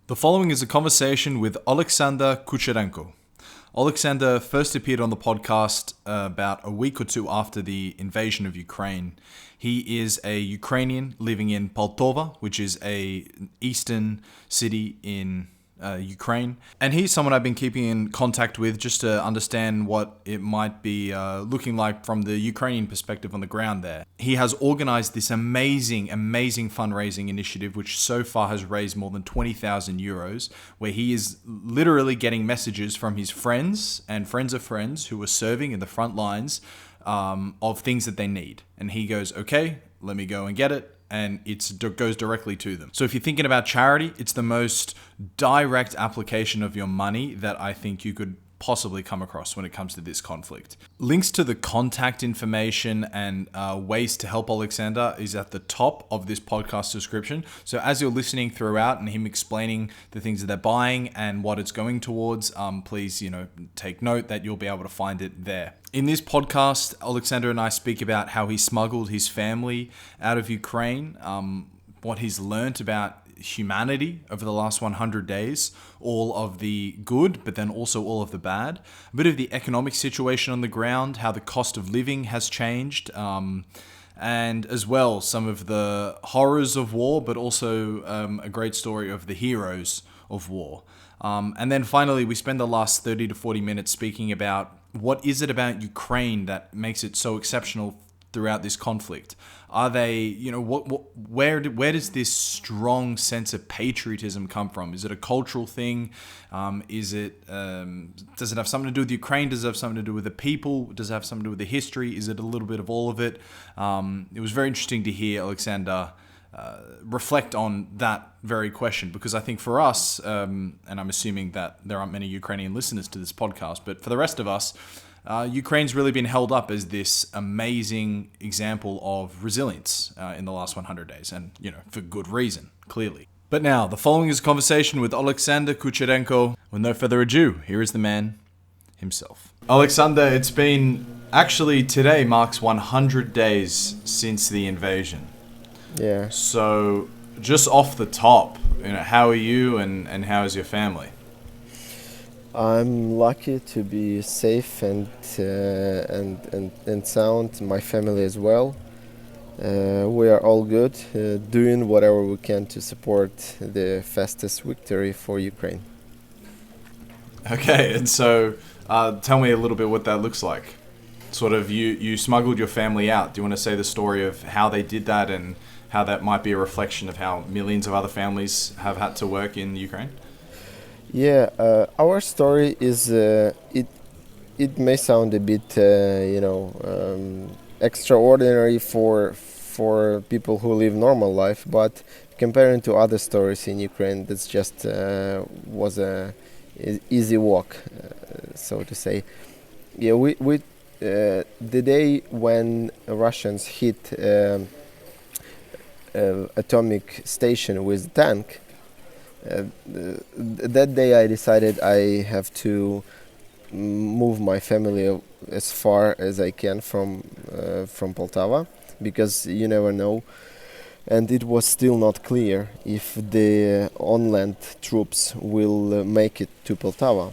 The following is a conversation with Alexander Kucherenko. Alexander first appeared on the podcast about a week or two after the invasion of Ukraine. He is a Ukrainian living in Poltava, which is an eastern city in Ukraine. And he's someone I've been keeping in contact with just to understand what it might be looking like from the Ukrainian perspective on the ground there. He has organized this amazing fundraising initiative, which so far has raised more than 20,000 euros, where he is literally getting messages from his friends and friends of friends who are serving in the front lines of things that they need. And he goes, okay, let me go and get it. And it goes directly to them. So if you're thinking about charity, it's the most direct application of your money that I think you could possibly come across when it comes to this conflict. Links to the contact information and ways to help Alexander is at the top of this podcast description. So as you're listening throughout and him explaining the things that they're buying and what it's going towards, please, take note that you'll be able to find it there. In this podcast, Alexander and I speak about how he smuggled his family out of Ukraine, what he's learnt about humanity over the last 100 days, all of the good, but then also all of the bad, a bit of the economic situation on the ground, how the cost of living has changed, and as well some of the horrors of war, but also a great story of the heroes of war. And then finally, we spend the last 30 to 40 minutes speaking about what is it about Ukraine that makes it so exceptional throughout this conflict. Are they, where does this strong sense of patriotism come from? Is it a cultural thing? Does it have something to do with Ukraine? Does it have something to do with the people? Does it have something to do with the history? Is it a little bit of all of it? It was very interesting to hear Alexander reflect on that very question, because I think for us, and I'm assuming that there aren't many Ukrainian listeners to this podcast, but for the rest of us, Ukraine's really been held up as this amazing example of resilience in the last 100 days, and for good reason, clearly. But now, the following is a conversation with Alexander Kucherenko. With no further ado, here is the man himself. Alexander, it's been, actually today marks 100 days since the invasion. Yeah. So, just off the top, how are you and how is your family? I'm lucky to be safe and sound. My family as well. We are all good, doing whatever we can to support the fastest victory for Ukraine. Okay, and so tell me a little bit what that looks like. Sort of, you smuggled your family out. Do you want to say the story of how they did that and how that might be a reflection of how millions of other families have had to work in Ukraine? Yeah, our story is it may sound a bit extraordinary for people who live normal life, but comparing to other stories in Ukraine, that's just was a easy walk, so to say. Yeah, we the day when Russians hit atomic station with tank. That day I decided I have to move my family as far as I can from Poltava, because you never know, and it was still not clear if the on-land troops will make it to Poltava.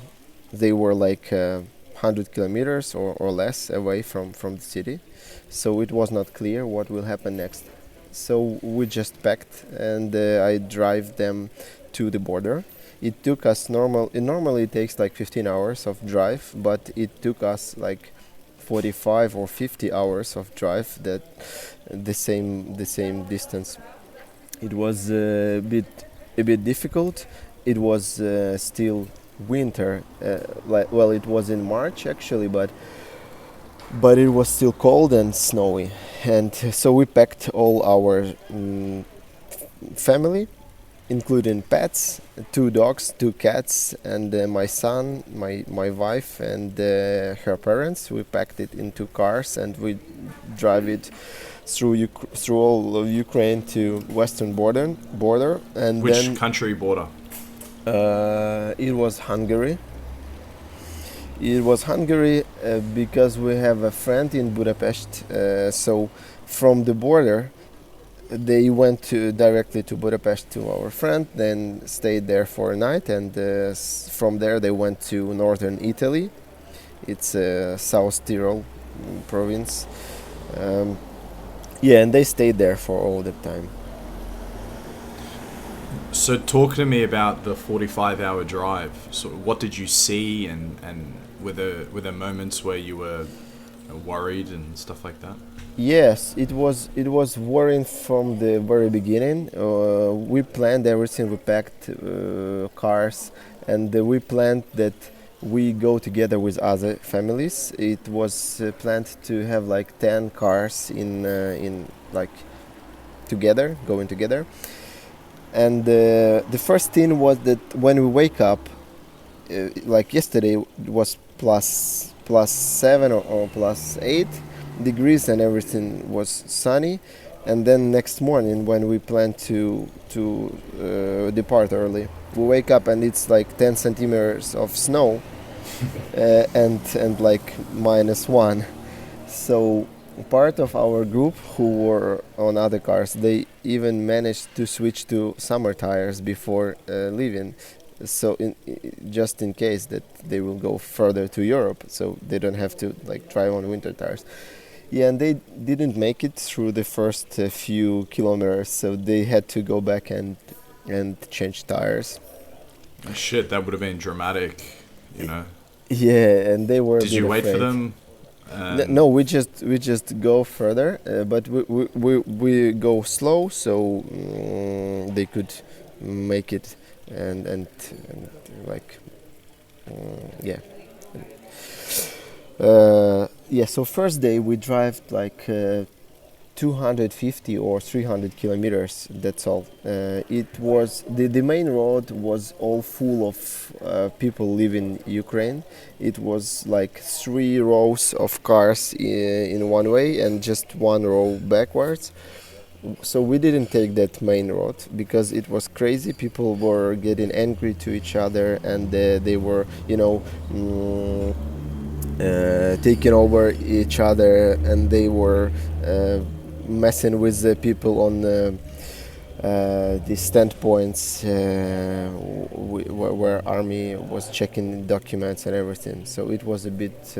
They were like 100 kilometers or less away from the city, so it was not clear what will happen next. So we just packed and I drive them to the border. It took us normally it takes like 15 hours of drive, but it took us like 45 or 50 hours of drive, that the same distance. It was a bit difficult. It was still winter, it was in March actually, but it was still cold and snowy, and so we packed all our family, including pets, 2 dogs, 2 cats, and my son, my wife, and her parents. We packed it in 2 cars and we drive it through all of Ukraine to western border. And which country border? It was Hungary. It was Hungary because we have a friend in Budapest. So from the border, they went directly to Budapest to our friend, then stayed there for a night, and from there they went to northern Italy. It's South Tyrol province. Um, yeah, and they stayed there for all the time. So talk to me about the 45-hour drive. So what did you see, and were there moments where you were worried and stuff like that? Yes, it was worrying from the very beginning. We planned everything. We packed cars, and we planned that we go together with other families. It was planned to have like 10 cars in like together, going together. And the first thing was that when we wake up, like yesterday, it was plus 7 or plus 8 degrees, and everything was sunny. And then next morning, when we plan to depart early, we wake up and it's like 10 centimeters of snow, and like -1. So part of our group who were on other cars, they even managed to switch to summer tires before leaving. So just in case that they will go further to Europe, so they don't have to like drive on winter tires. Yeah, and they didn't make it through the first few kilometers, so they had to go back and change tires. Shit, that would have been dramatic, you know. Yeah, and they were. Did you wait for them? No, we just go further, but we go slow, so they could make it, and like yeah. Yeah, so first day we drive like 250 or 300 kilometers, that's all. It was the main road was all full of people living Ukraine. It was like 3 rows of cars in one way and just 1 row backwards. So we didn't take that main road because it was crazy. People were getting angry to each other, and they were, taking over each other, and they were messing with the people on the standpoints where army was checking documents and everything. So it was a bit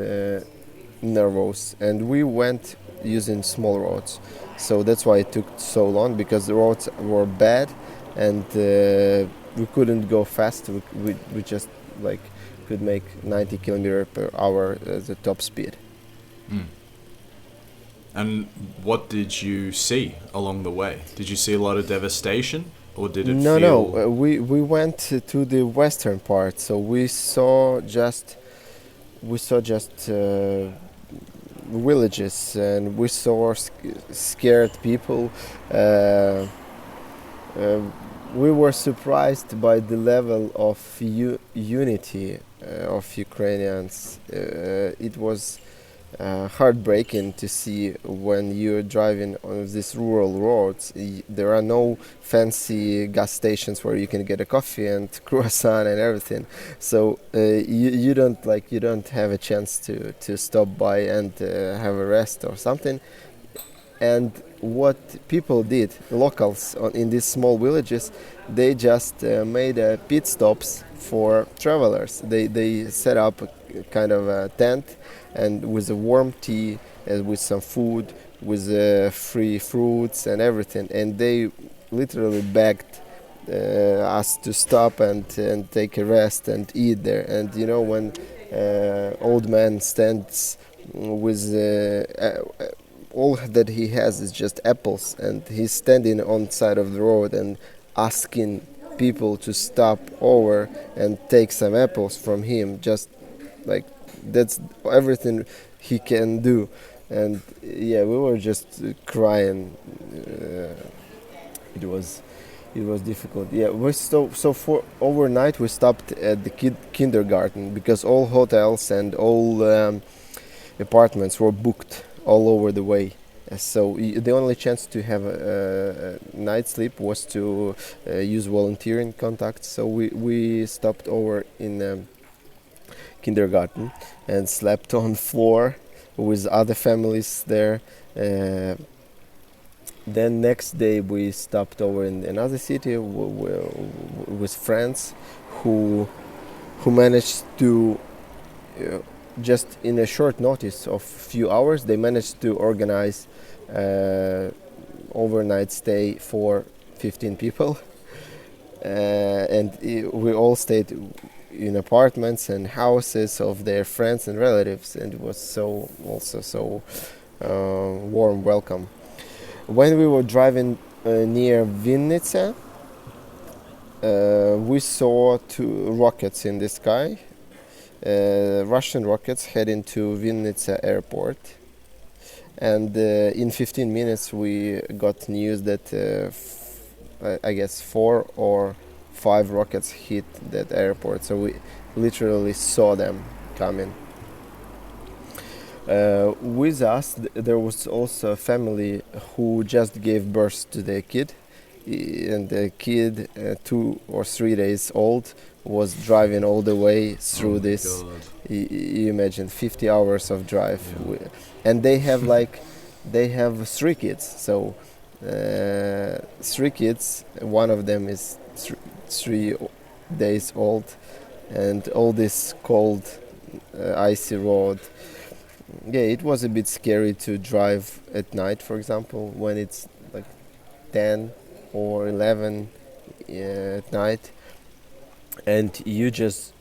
nervous, and we went using small roads. So that's why it took so long, because the roads were bad, and we couldn't go fast. We just like could make 90 kilometers per hour as the top speed. Mm. And what did you see along the way? Did you see a lot of devastation, or did it No, feel... no. We went to the western part, so we saw just villages, and we saw scared people. We were surprised by the level of unity of Ukrainians. It was heartbreaking to see when you're driving on these rural roads. There are no fancy gas stations where you can get a coffee and croissant and everything. So you don't have a chance to stop by and have a rest or something. And what people did, locals in these small villages, they just made pit stops for travelers. They set up a kind of a tent, and with a warm tea, with some food, with free fruits and everything. And they literally begged us to stop and take a rest and eat there. And when old man stands with all that he has is just apples, and he's standing on side of the road and asking people to stop over and take some apples from him, just like that's everything he can do. And yeah, we were just crying. It was difficult. Yeah, so for overnight we stopped at the kindergarten, because all hotels and all apartments were booked all over the way. So the only chance to have a night sleep was to use volunteering contacts. So we stopped over in kindergarten and slept on floor with other families there. Then next day we stopped over in another city with friends who managed to just in a short notice of few hours they managed to organize overnight stay for 15 people, and we all stayed in apartments and houses of their friends and relatives, and it was so warm welcome. When we were driving near Vinnytsia, we saw two rockets in the sky, Russian rockets heading to Vinnytsia airport. And in 15 minutes we got news that I guess 4 or 5 rockets hit that airport. So we literally saw them coming. With us, there was also a family who just gave birth to their kid, and the kid, 2 or 3 days old, was driving all the way through this. You imagine 50 hours of drive, and they have 3 kids. So 3 kids. One of them is 3 days old, and all this cold, icy road. Yeah, it was a bit scary to drive at night, for example, when it's like 10 or 11 at night, and you just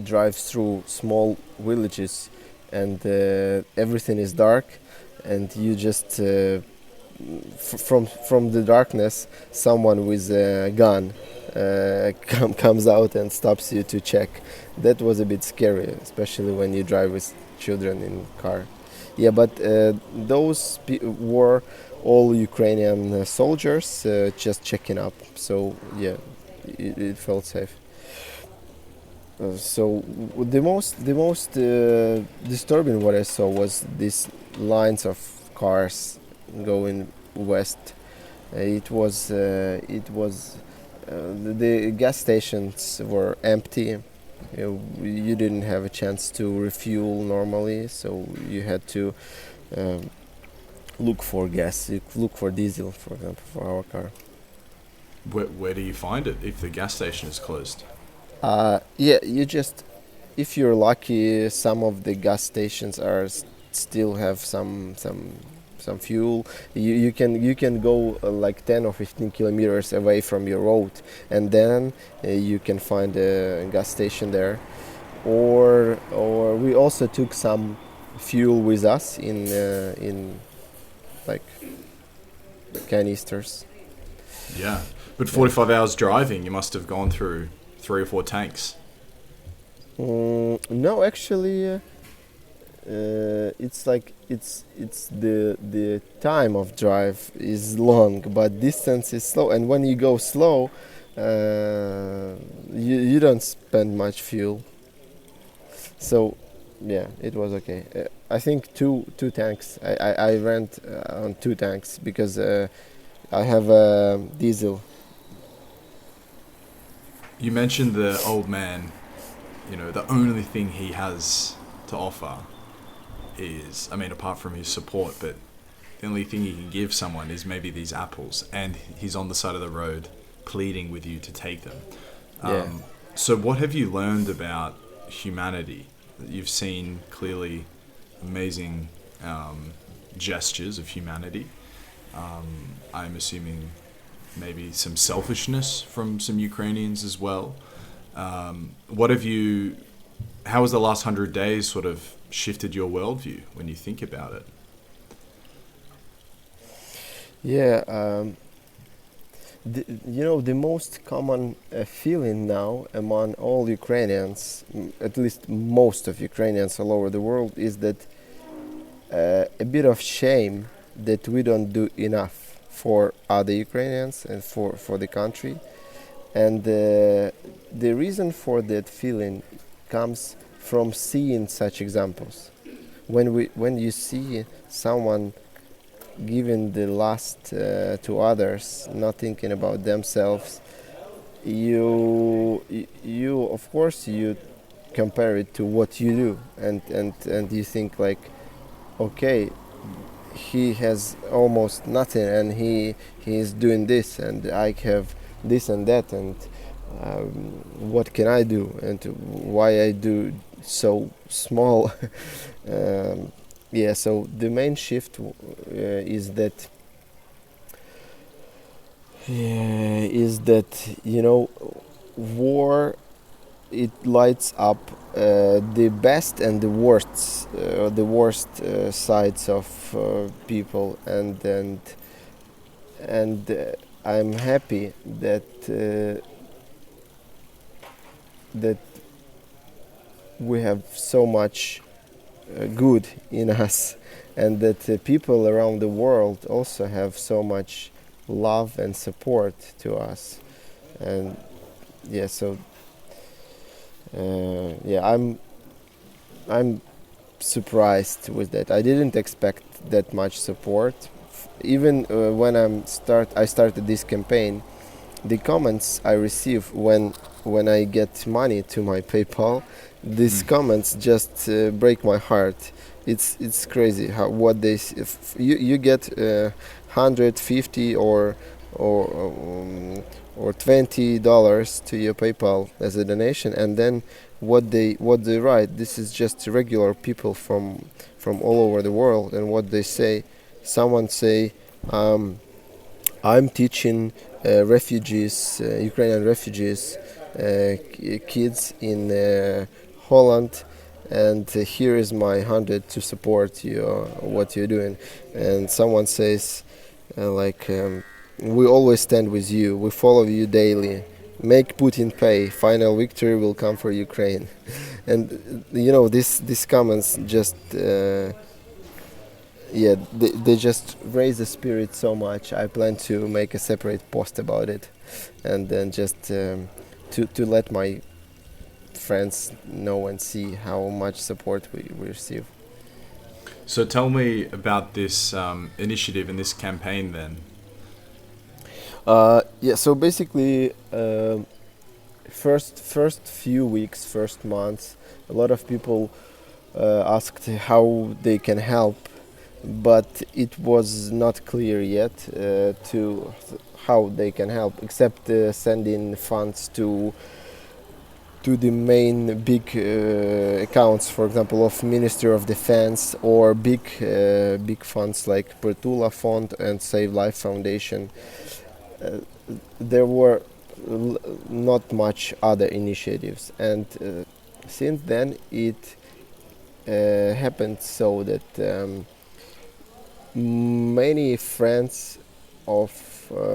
drive through small villages, and everything is dark, and you just from the darkness, someone with a gun comes out and stops you to check. That was a bit scary, especially when you drive with children in car. Yeah, but those were all Ukrainian soldiers just checking up. So yeah, it felt safe. So the most disturbing what I saw was these lines of cars going west. The gas stations were empty. You didn't have a chance to refuel normally, so you had to look for gas, look for diesel, for example, for our car. Where do you find it if the gas station is closed? Yeah, if you're lucky, some of the gas stations still have some fuel. You can go like 10 or 15 kilometers away from your road, and then you can find a gas station there. Or we also took some fuel with us in like canisters. Yeah, but 45 hours driving, you must have gone through 3 or 4 tanks. No, actually. It's the time of drive is long, but distance is slow. And when you go slow, you don't spend much fuel. So, yeah, it was okay. I think two tanks. I went on 2 tanks because I have diesel. You mentioned the old man. The only thing he has to offer is, apart from his support, but the only thing he can give someone is maybe these apples, and he's on the side of the road pleading with you to take them. So what have you learned about humanity? You've seen clearly amazing gestures of humanity. I'm assuming maybe some selfishness from some Ukrainians as well. How has the last 100 days sort of shifted your worldview when you think about it? Yeah, the most common feeling now among all Ukrainians, at least most of Ukrainians all over the world, is that a bit of shame that we don't do enough for other Ukrainians and for the country. And the reason for that feeling comes from seeing such examples. When you see someone giving the last to others, not thinking about themselves, you of course you compare it to what you do, and you think like, okay, he has almost nothing, and he is doing this, and I have this and that, and what can I do, and why I do so small. So the main shift is that war, it lights up the best and the worst sides of people, and I'm happy that we have so much good in us, and that people around the world also have so much love and support to us. And I'm surprised with that. I didn't expect that much support. Even when I started this campaign, the comments I receive when I get money to my PayPal, these comments just break my heart. It's crazy how what they if you get 150 or $20 to your PayPal as a donation, and then what they write. This is just regular people from all over the world, and what they say. Someone say, I'm teaching Ukrainian refugees, kids in Holland, and here is my 100 to support you, what you're doing. And someone says, we always stand with you, we follow you daily. Make Putin pay. Final victory will come for Ukraine. And these comments just they just raise the spirit so much. I plan to make a separate post about it, and then just to let my friends know and see how much support we receive. So tell me about this initiative and this campaign then. So basically, first few weeks, first months, a lot of people asked how they can help, but it was not clear yet to how they can help, except sending funds to the main big accounts, for example, of Ministry of Defense, or big funds like Poltava Fund and Save Life Foundation. There were not much other initiatives, and since then it happened so that many friends of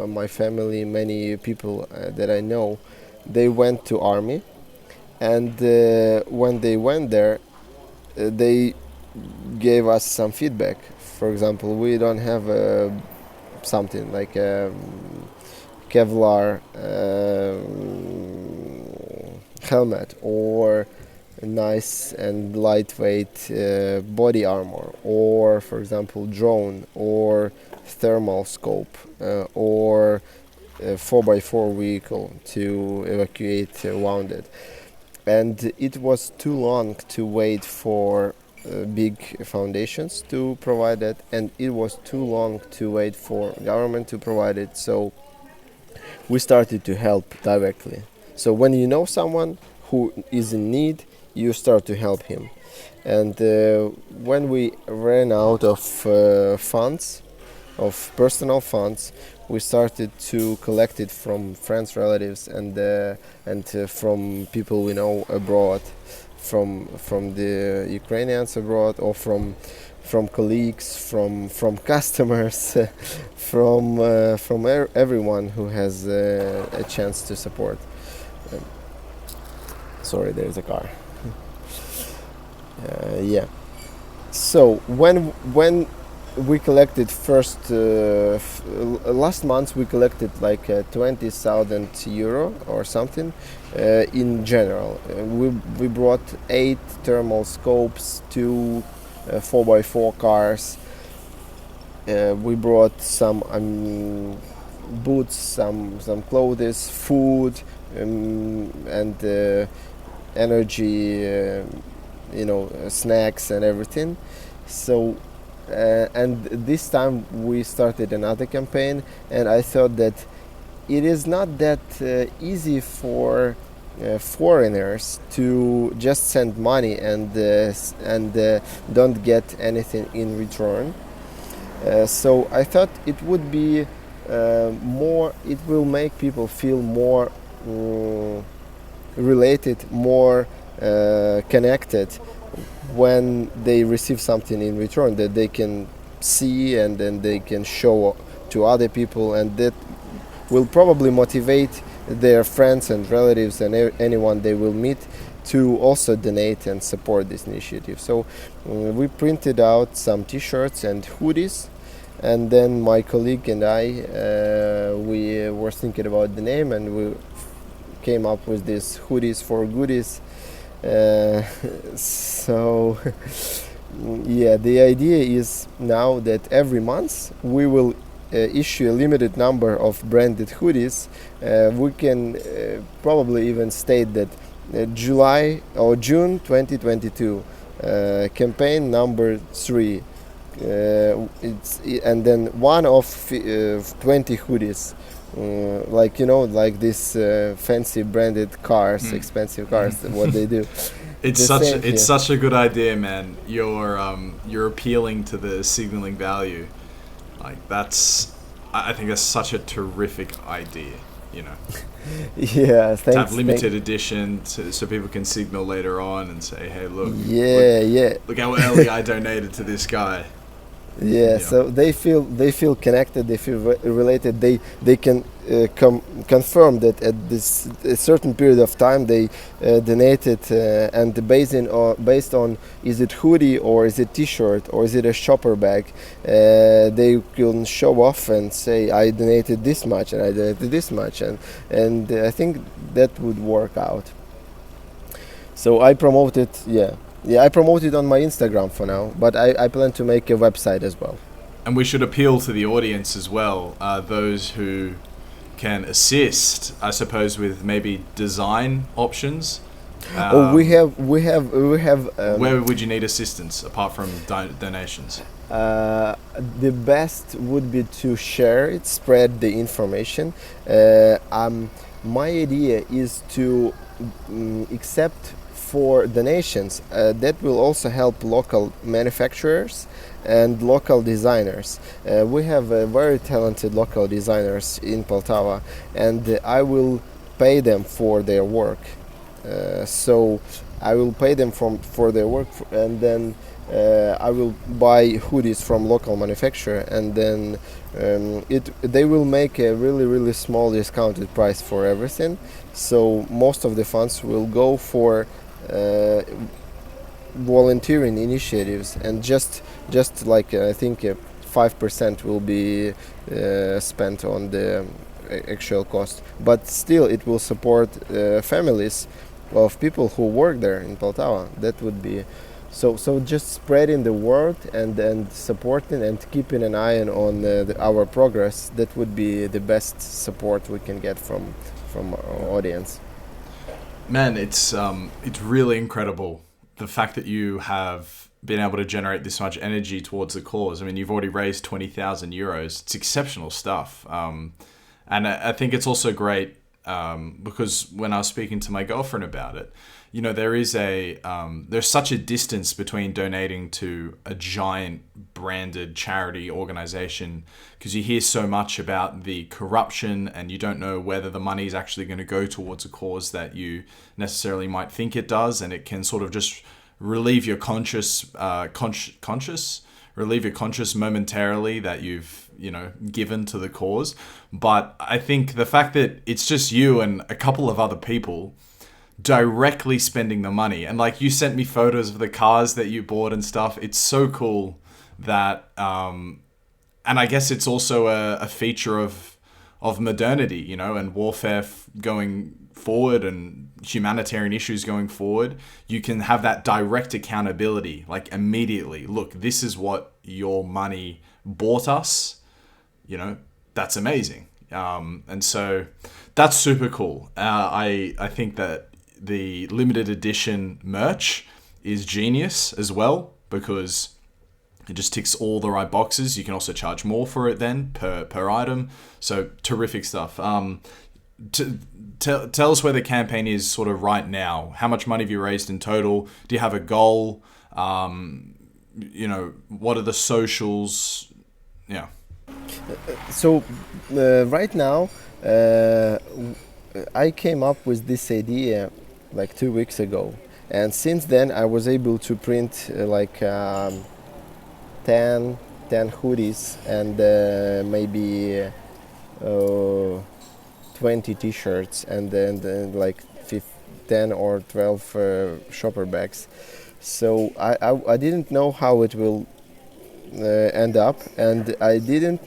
my family, many people that I know, they went to army, and when they went there, they gave us some feedback. For example, we don't have something like a Kevlar helmet, or a nice and lightweight body armor, or for example drone, or thermal scope, or a 4x4 vehicle to evacuate wounded. And it was too long to wait for big foundations to provide it, and it was too long to wait for government to provide it. So we started to help directly. So when you know someone who is in need, you start to help him. And when we ran out of funds, of personal funds, we started to collect it from friends, relatives, and from people we know abroad, from the Ukrainians abroad, or from colleagues, from customers, from everyone who has a chance to support. Sorry, there's a car. So when we collected first last month, we collected like 20,000 euro or something in general. We brought 8 thermal scopes, 2 4x4 cars. We brought some boots, some clothes, food, and energy, snacks and everything. So and this time we started another campaign, and I thought that it is not that easy for foreigners to just send money and don't get anything in return. So I thought it would be more. It will make people feel more related, more connected when they receive something in return that they can see and then they can show to other people, and that will probably motivate their friends and relatives and anyone they will meet to also donate and support this initiative. So we printed out some t-shirts and hoodies, and then my colleague and I we were thinking about the name, and we came up with this Hoodies for Goodies. So yeah, the idea is now that every month we will issue a limited number of branded hoodies. We can probably even state that July or June 2022 campaign number 3, and then one of 20 hoodies, like like this fancy branded cars, expensive cars, what they do. It's such a good idea, man. You're appealing to the signaling value. Like I think that's such a terrific idea. Yeah, To have limited edition, so people can signal later on and say, "Hey, look, look how early I donated to this guy." Yeah, so they feel connected, they feel related. They can confirm that at this a certain period of time they donated, and based on is it hoodie or is it t-shirt or is it a shopper bag, they can show off and say I donated this much and I donated this much, and I think that would work out. So I promoted, I promote it on my Instagram for now, but I plan to make a website as well. And we should appeal to the audience as well, those who can assist, I suppose, with maybe design options. We have. Where would you need assistance apart from donations? The best would be to share it, spread the information. My idea is to accept for donations that will also help local manufacturers and local designers. We have very talented local designers in Poltava, and I will pay them for their work. So I will pay them for their work, and then I will buy hoodies from local manufacturer, and then they will make a really small discounted price for everything. So most of the funds will go for volunteering initiatives, and just like I think 5% will be spent on the actual cost, but still it will support families of people who work there in Poltava. That would be so just spreading the word and supporting and keeping an eye on our progress. That would be the best support we can get from our audience. Man, it's really incredible, the fact that you have been able to generate this much energy towards the cause. I mean, you've already raised 20,000 euros. It's exceptional stuff. And I think it's also great because when I was speaking to my girlfriend about it, there's such a distance between donating to a giant branded charity organization, because you hear so much about the corruption and you don't know whether the money is actually going to go towards a cause that you necessarily might think it does, and it can sort of just relieve your conscience momentarily that you've given to the cause. But I think the fact that it's just you and a couple of other people directly spending the money, and like you sent me photos of the cars that you bought and stuff, it's so cool that and I guess it's also a feature of modernity, and warfare going forward and humanitarian issues going forward. You can have that direct accountability, like immediately. Look, this is what your money bought us. That's amazing. And so that's super cool. I think that the limited edition merch is genius as well, because It just ticks all the right boxes. You can also charge more for it then per item. So terrific stuff. Tell us where the campaign is sort of right now. How much money have you raised in total? Do you have a goal? What are the socials? Yeah. So right now, I came up with this idea like 2 weeks ago, and since then I was able to print 10 hoodies and maybe 20 t-shirts and then like 10 or 12 shopper bags. So I didn't know how it will end up, and I didn't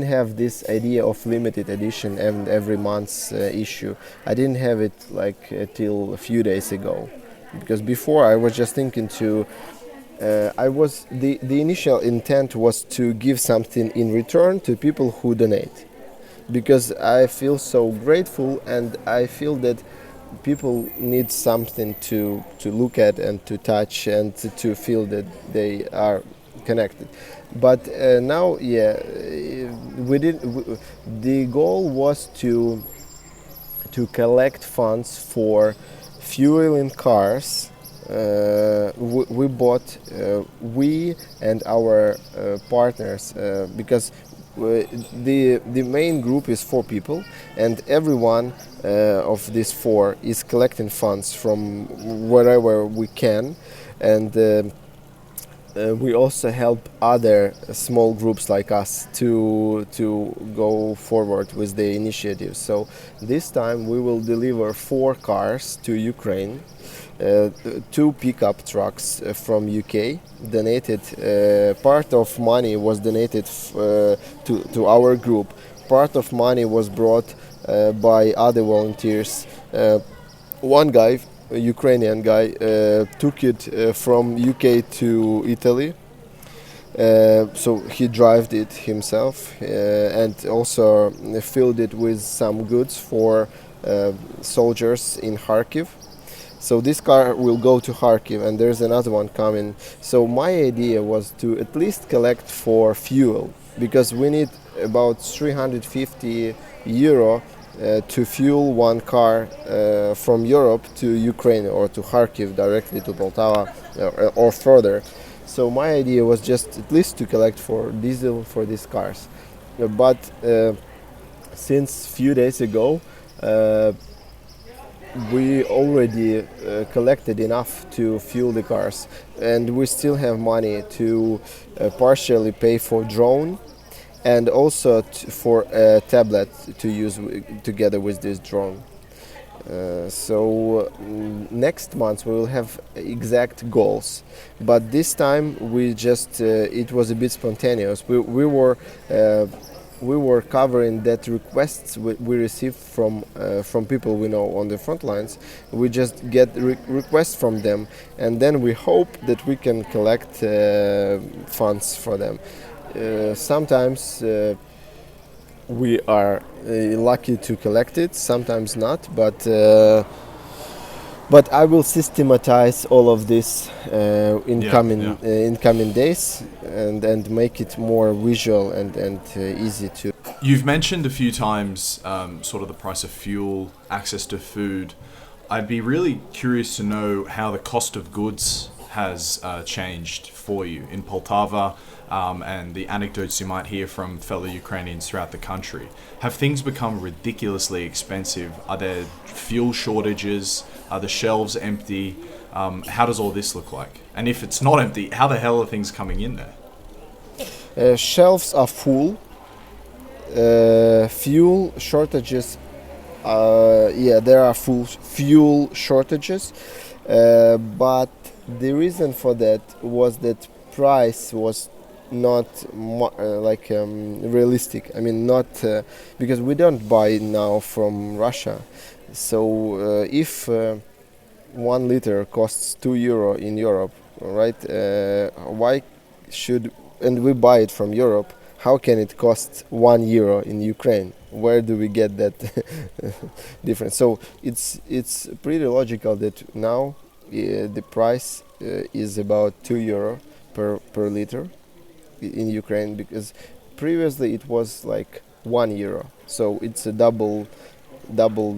have this idea of limited edition and every month's issue. I didn't have it till a few days ago, because before I was just thinking to the initial intent was to give something in return to people who donate, because I feel so grateful and I feel that people need something to look at and to touch and to feel that they are connected. But now, the goal was to collect funds for fuel in cars. We bought, we and our partners, because the main group is 4 people, and everyone of these 4 is collecting funds from wherever we can, and we also help other small groups like us to go forward with the initiative. So this time we will deliver 4 cars to Ukraine, 2 pickup trucks from UK donated. Part of money was donated to our group. Part of money was brought by other volunteers. One guy, a Ukrainian guy, took it from UK to Italy. So he drove it himself and also filled it with some goods for soldiers in Kharkiv. So this car will go to Kharkiv, and there's another one coming. So my idea was to at least collect for fuel, because we need about 350 euro to fuel one car from Europe to Ukraine or to Kharkiv, directly to Poltava or further. So my idea was just at least to collect for diesel for these cars. But since few days ago, we already collected enough to fuel the cars, and we still have money to partially pay for drone, and also for a tablet to use together with this drone. So next month we will have exact goals, but this time we just it was a bit spontaneous. We were covering that requests we received from people we know on the front lines. We just get requests from them, and then we hope that we can collect funds for them. Sometimes we are lucky to collect it, sometimes not, but I will systematize all of this in coming days and make it more visual and easy to. You've mentioned a few times sort of the price of fuel, access to food. I'd be really curious to know how the cost of goods has changed for you in Poltava, and the anecdotes you might hear from fellow Ukrainians throughout the country. Have things become ridiculously expensive? Are there fuel shortages? Are the shelves empty? How does all this look like? And if it's not empty, how the hell are things coming in there? Shelves are full. Fuel shortages. There are fuel shortages, but the reason for that was that price was not realistic. I mean, not because we don't buy now from Russia. So if 1 liter costs €2 in Europe, right? Why should, and we buy it from Europe, how can it cost €1 in Ukraine? Where do we get that difference? So it's pretty logical that now the price is about €2 per liter in Ukraine, because previously it was like €1, so it's a double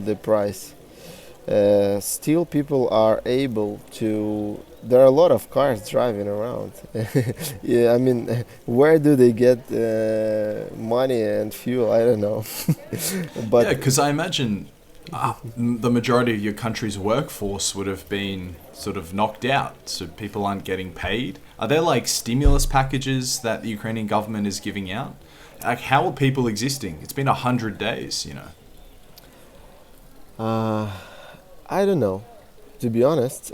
the price. Still, people are able to. There are a lot of cars driving around. Yeah, I mean, where do they get money and fuel? I don't know. But Yeah, because I imagine the majority of your country's workforce would have been sort of knocked out, so people aren't getting paid. Are there like stimulus packages that the Ukrainian government is giving out? Like, how are people existing? It's been 100 days, you know. I don't know. To be honest,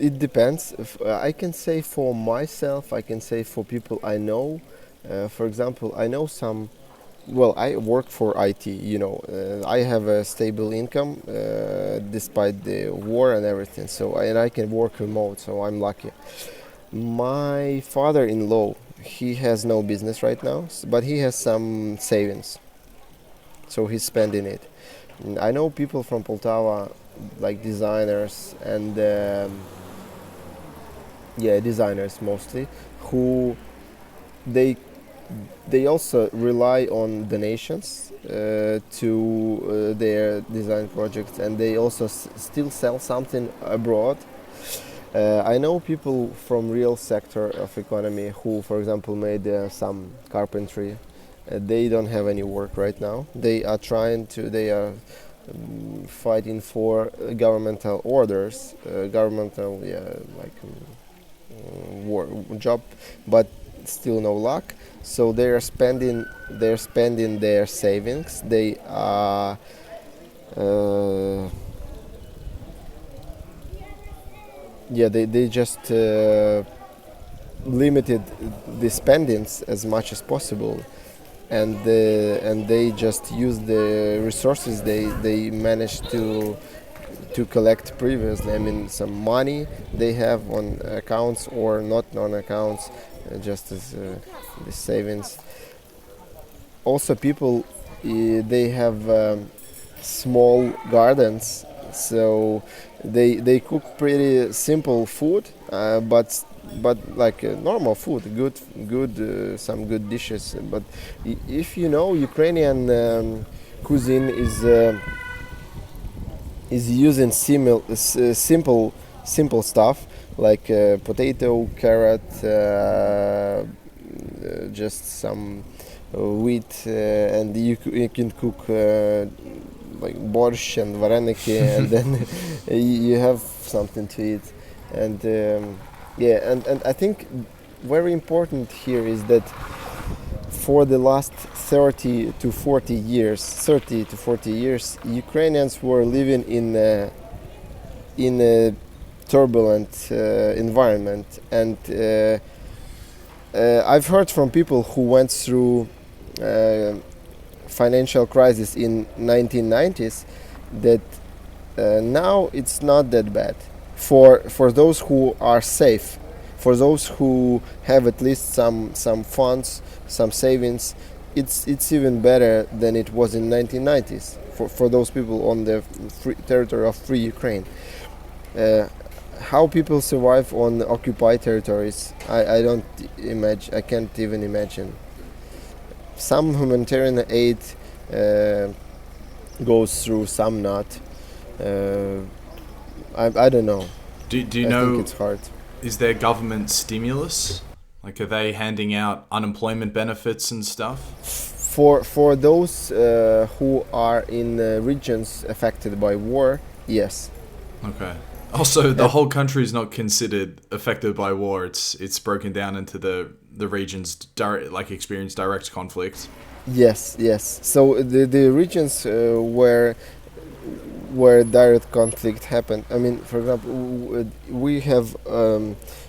it depends. I can say for myself, I can say for people I know. For example, I know some. Well, I work for IT. I have a stable income despite the war and everything. And I can work remote, so I'm lucky. My father-in-law, he has no business right now, but he has some savings, so he's spending it. I know people from Poltava, like designers and designers mostly, who they also rely on donations to their design projects, and they also still sell something abroad. I know people from real sector of economy who, for example, made some carpentry. They don't have any work right now. They are fighting for governmental orders, war job, but still no luck. So they're spending their savings. They are they just limited the spendings as much as possible, and they just use the resources they managed to collect previously. I mean, some money they have on accounts or not on accounts, just as the savings. Also, people they have small gardens, so they cook pretty simple food, but like normal food, good some good dishes. But if you know, Ukrainian cuisine is using simple stuff like potato, carrot, just some wheat, and you can cook like borscht and vareniki, and then you have something to eat. And and I think very important here is that for the last 30 to 40 years, Ukrainians were living in a turbulent environment, and I've heard from people who went through financial crisis in 1990s that now it's not that bad for those who are safe, for those who have at least some funds, some savings. It's even better than it was in 1990s for those people on the territory of free Ukraine. How people survive on occupied territories, I don't imagine. I can't even imagine. Some humanitarian aid goes through, some not. I don't know. Do you I know? think it's hard. Is there government stimulus? Like, are they handing out unemployment benefits and stuff? For those who are in regions affected by war, yes. Okay. Also, the whole country is not considered affected by war. It's broken down into the regions experience direct conflict. Yes. So the regions where direct conflict happened. I mean, for example, we have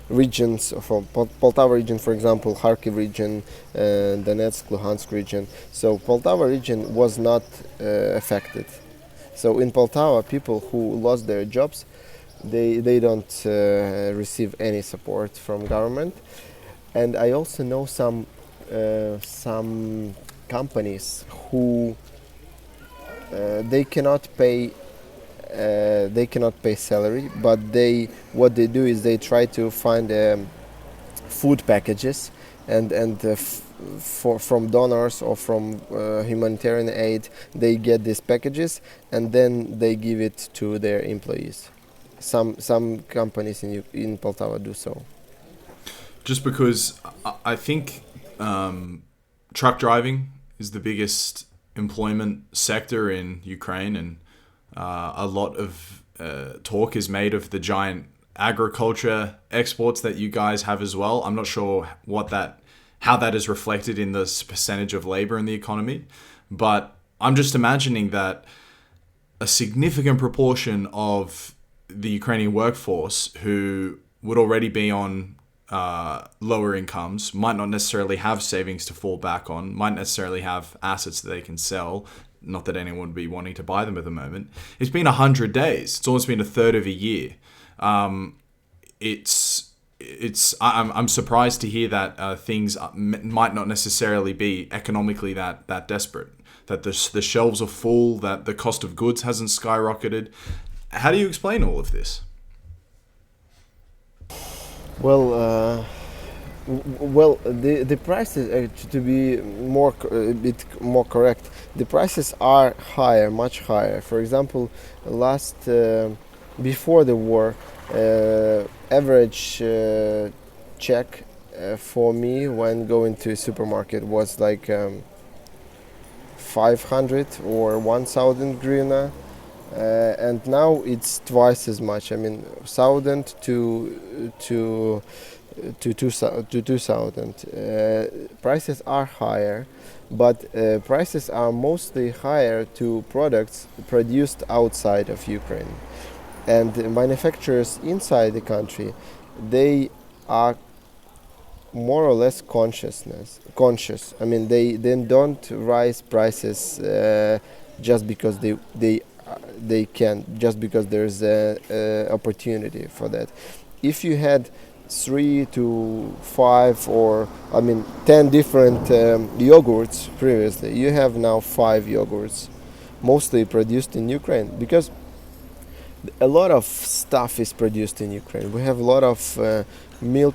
regions from Poltava region, for example, Kharkiv region, Donetsk, Luhansk region. So Poltava region was not affected. So in Poltava, people who lost their jobs, they don't receive any support from government. And I also know some companies who they cannot pay salary, but what they do is they try to find food packages, and from donors or from humanitarian aid, they get these packages and then they give it to their employees. Some companies in Poltava do so. Just because I think truck driving is the biggest employment sector in Ukraine, and a lot of talk is made of the giant agriculture exports that you guys have as well. I'm not sure how that is reflected in the percentage of labor in the economy, but I'm just imagining that a significant proportion of the Ukrainian workforce who would already be on lower incomes, might not necessarily have savings to fall back on, might necessarily have assets that they can sell. Not that anyone would be wanting to buy them at the moment. It's been 100 days. It's almost been a third of a year. I'm surprised to hear that things might not necessarily be economically that desperate. That the shelves are full. That the cost of goods hasn't skyrocketed. How do you explain all of this? Well, the prices, to be a bit more correct, the prices are higher, much higher. For example, before the war, average check for me when going to a supermarket was like 500 or 1,000 hryvnia. And now it's twice as much. I mean, 1,000 to 2,000. Prices are higher, but prices are mostly higher to products produced outside of Ukraine. And manufacturers inside the country, they are more or less conscious. I mean, they then don't raise prices just because they can, just because there's a opportunity for that. If you had 3 to 5 or 10 different yogurts previously, you have now 5 yogurts, mostly produced in Ukraine, because a lot of stuff is produced in Ukraine. We have a lot of milk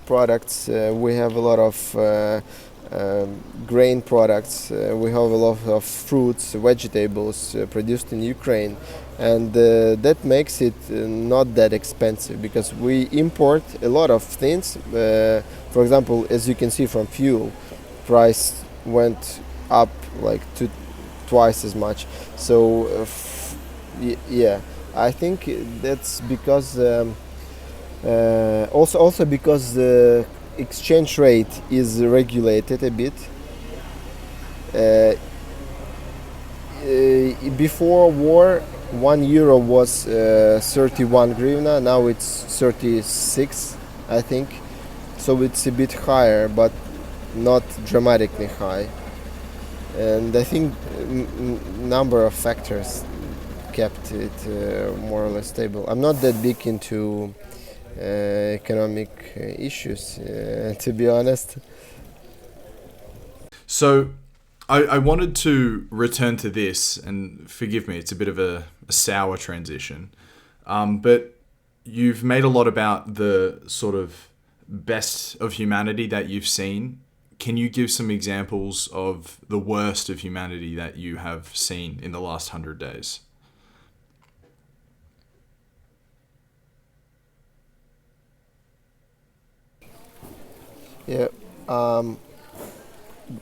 products, we have a lot of grain products, we have a lot of fruits, vegetables produced in Ukraine, and that makes it not that expensive, because we import a lot of things. For example, as you can see from fuel, price went up like twice as much. So yeah, I think that's because also because the exchange rate is regulated a bit. Before war, €1 was 31 hryvnia. Now it's 36, I think. So it's a bit higher, but not dramatically high. And I think number of factors kept it more or less stable. I'm not that big into economic issues, to be honest. So I wanted to return to this, and forgive me, it's a bit of a sour transition, but you've made a lot about the sort of best of humanity that you've seen. Can you give some examples of the worst of humanity that you have seen in the last 100 days? Yeah,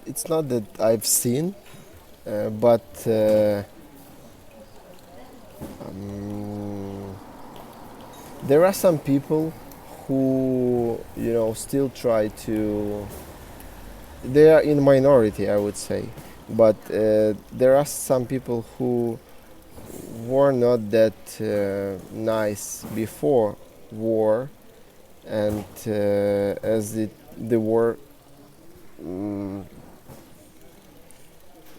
it's not that I've seen, but there are some people who, still try to. They are in minority, I would say, but there are some people who were not that nice before war, and as the war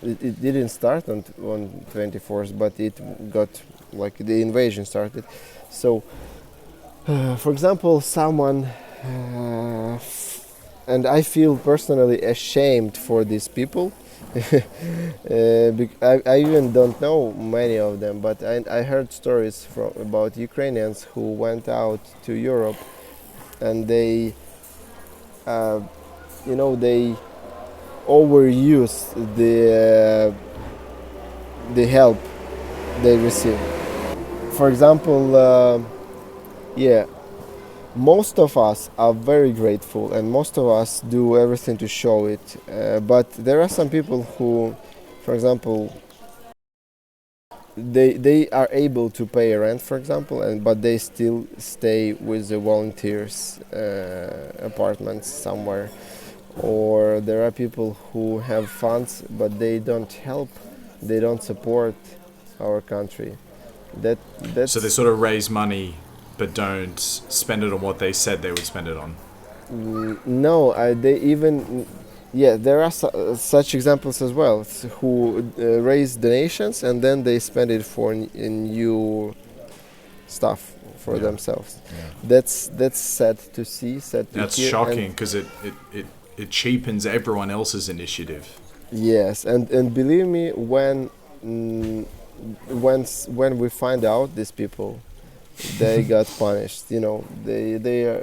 it didn't start on 24th, but it got, like, the invasion started. So for example, someone and I feel personally ashamed for these people. I even don't know many of them, but I heard stories about Ukrainians who went out to Europe, and they uh, they overuse the help they receive. For example, yeah, most of us are very grateful, and most of us do everything to show it. But there are some people who, for example, they are able to pay rent, for example, and but they still stay with the volunteers apartments somewhere. Or there are people who have funds, but they don't help, they don't support our country. That So they that's sort of raise money, but don't spend it on what they said they would spend it on. No, they even, yeah, there are such examples as well, who raise donations and then they spend it for new stuff for Yeah. themselves. Yeah. That's sad to see, sad to That's hear. shocking because it cheapens everyone else's initiative. Yes, and believe me, mm, when we find out these people, they got punished. They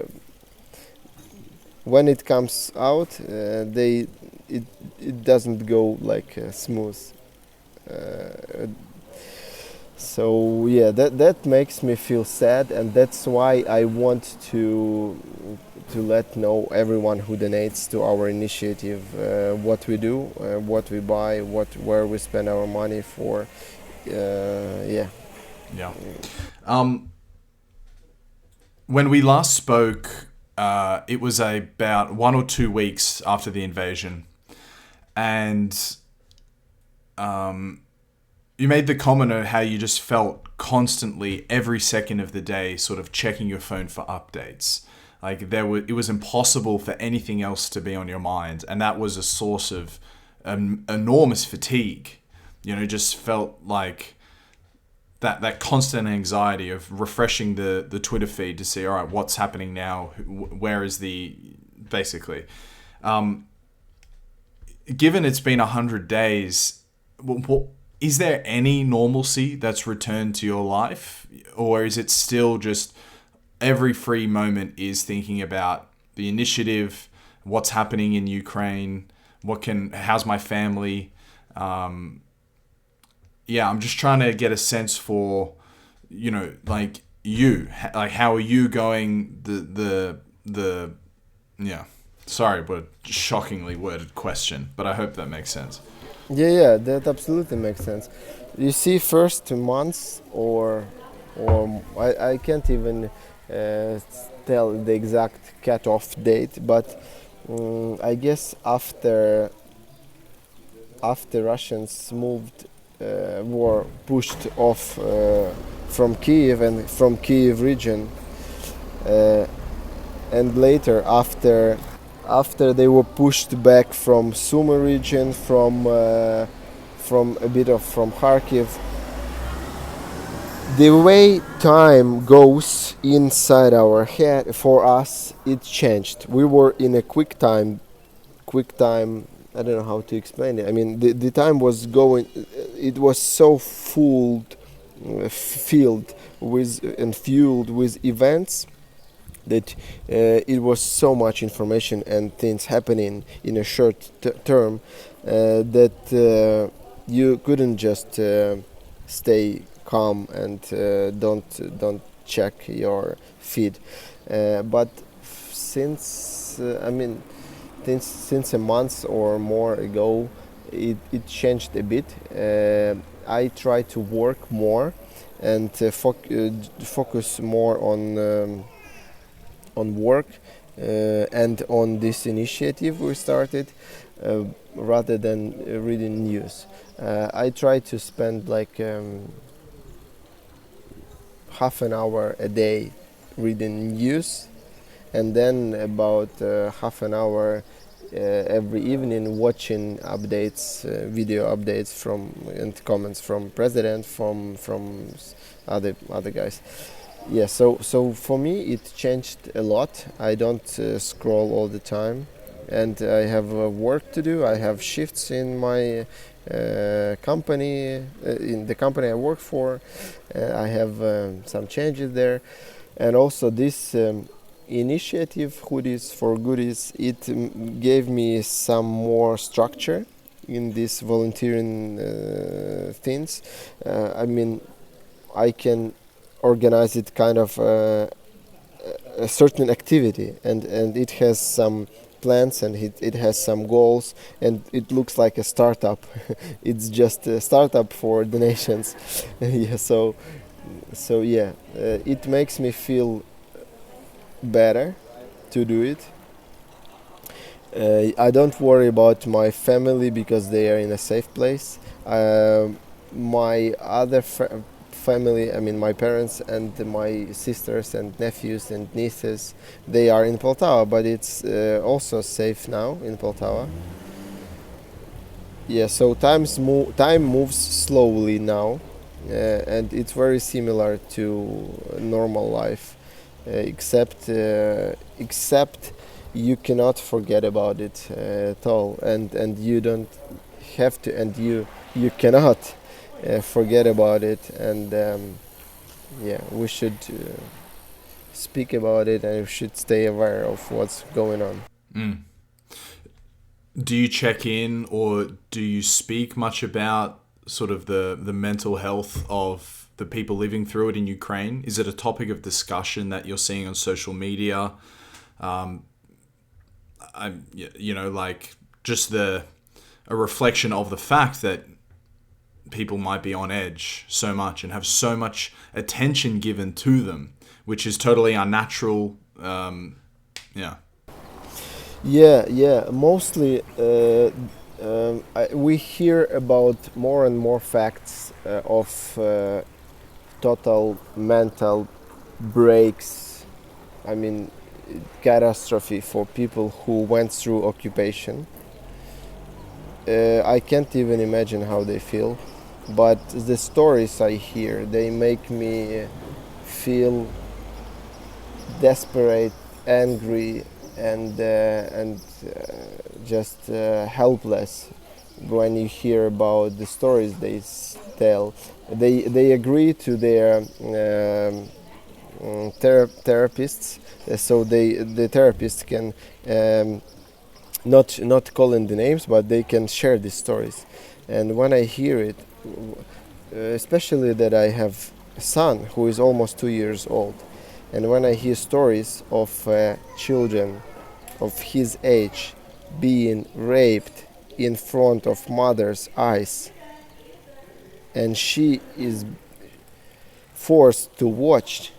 when it comes out, it it doesn't go like smooth. Uh, so yeah, that makes me feel sad, and that's why I want to let know everyone who donates to our initiative what we do, what we buy, where we spend our money for. Yeah. Yeah. When we last spoke, it was about 1 or 2 weeks after the invasion, and you made the comment of how you just felt constantly, every second of the day, sort of checking your phone for updates. Like it was impossible for anything else to be on your mind, and that was a source of enormous fatigue. Just felt like that constant anxiety of refreshing the Twitter feed to see, all right, what's happening now? Where is the basically? Given it's been 100 days, is there any normalcy that's returned to your life, or is it still just every free moment is thinking about the initiative, what's happening in Ukraine, how's my family? I'm just trying to get a sense for, like how are you going? Yeah. Sorry, but shockingly worded question, but I hope that makes sense. Yeah, that absolutely makes sense. You see, first 2 months, or I can't even tell the exact cut-off date, but I guess after Russians were pushed off from Kyiv and from Kyiv region, uh, and later after they were pushed back from Sumy region, from a bit of from Kharkiv. The way time goes inside our head for us, it changed. We were in a quick time. I don't know how to explain it. I mean, the time was going. It was so filled with and fueled with events that it was so much information and things happening in a short term that you couldn't just stay calm and don't check your feed. But since since a month or more ago, it changed a bit. I try to work more and focus more on work and on this initiative we started, rather than reading news. I try to spend like half an hour a day reading news, and then about half an hour every evening watching updates, video updates from and comments from president, from other guys. Yeah, so for me it changed a lot. I don't scroll all the time, and I have work to do. I have shifts in my company, in the company I work for. I have some changes there, and also this initiative, Hoodies for Goodies, it gave me some more structure in these volunteering things. I mean, I can organize it kind of a certain activity, and it has some plans, and it has some goals, and it looks like a startup. It's just a startup for donations. Yeah, so yeah, it makes me feel better to do it. I don't worry about my family because they are in a safe place. My other family, I mean my parents and my sisters and nephews and nieces, they are in Poltava, but it's also safe now in Poltava. Yeah, so time moves slowly now, and it's very similar to normal life, except you cannot forget about it at all, and you don't have to, and you cannot forget about it, and yeah, we should speak about it, and we should stay aware of what's going on. Mm. Do you check in, or do you speak much about sort of the mental health of the people living through it in Ukraine? Is it a topic of discussion that you're seeing on social media? Like just a reflection of the fact that people might be on edge so much and have so much attention given to them, which is totally unnatural. Yeah. Yeah. Mostly, we hear about more and more facts of total mental breaks. I mean, catastrophe for people who went through occupation. I can't even imagine how they feel, but the stories I hear, they make me feel desperate, angry, and just helpless when you hear about the stories they tell. They agree to their therapists, so the therapists can not calling the names, but they can share these stories. And when I hear it, especially that I have a son who is almost 2 years old, and when I hear stories of children of his age being raped in front of mother's eyes, and she is forced to watch,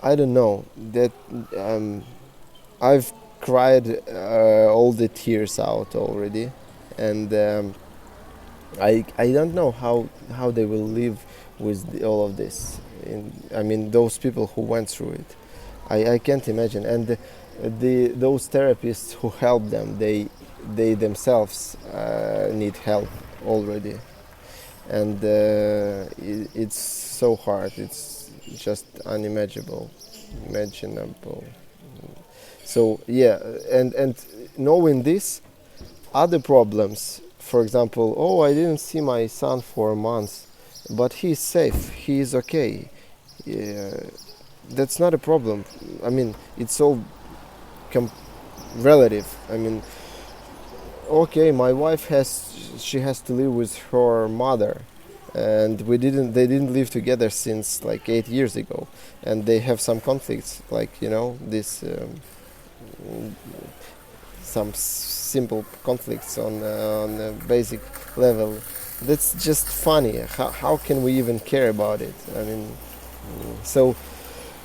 I don't know, that I've cried all the tears out already, and I don't know how they will live with all of this. I mean, those people who went through it, I can't imagine. And those therapists who help them, they themselves need help already, and it's so hard. It's just unimaginable, imaginable. So yeah, and knowing this, other problems. For example, oh, I didn't see my son for months, but he's safe. He is okay. That's not a problem. I mean, it's all relative. I mean, okay, my wife has to live with her mother, and they didn't live together since like 8 years ago, and they have some conflicts, like this some simple conflicts on a basic level. That's just funny. How can we even care about it? I mean, so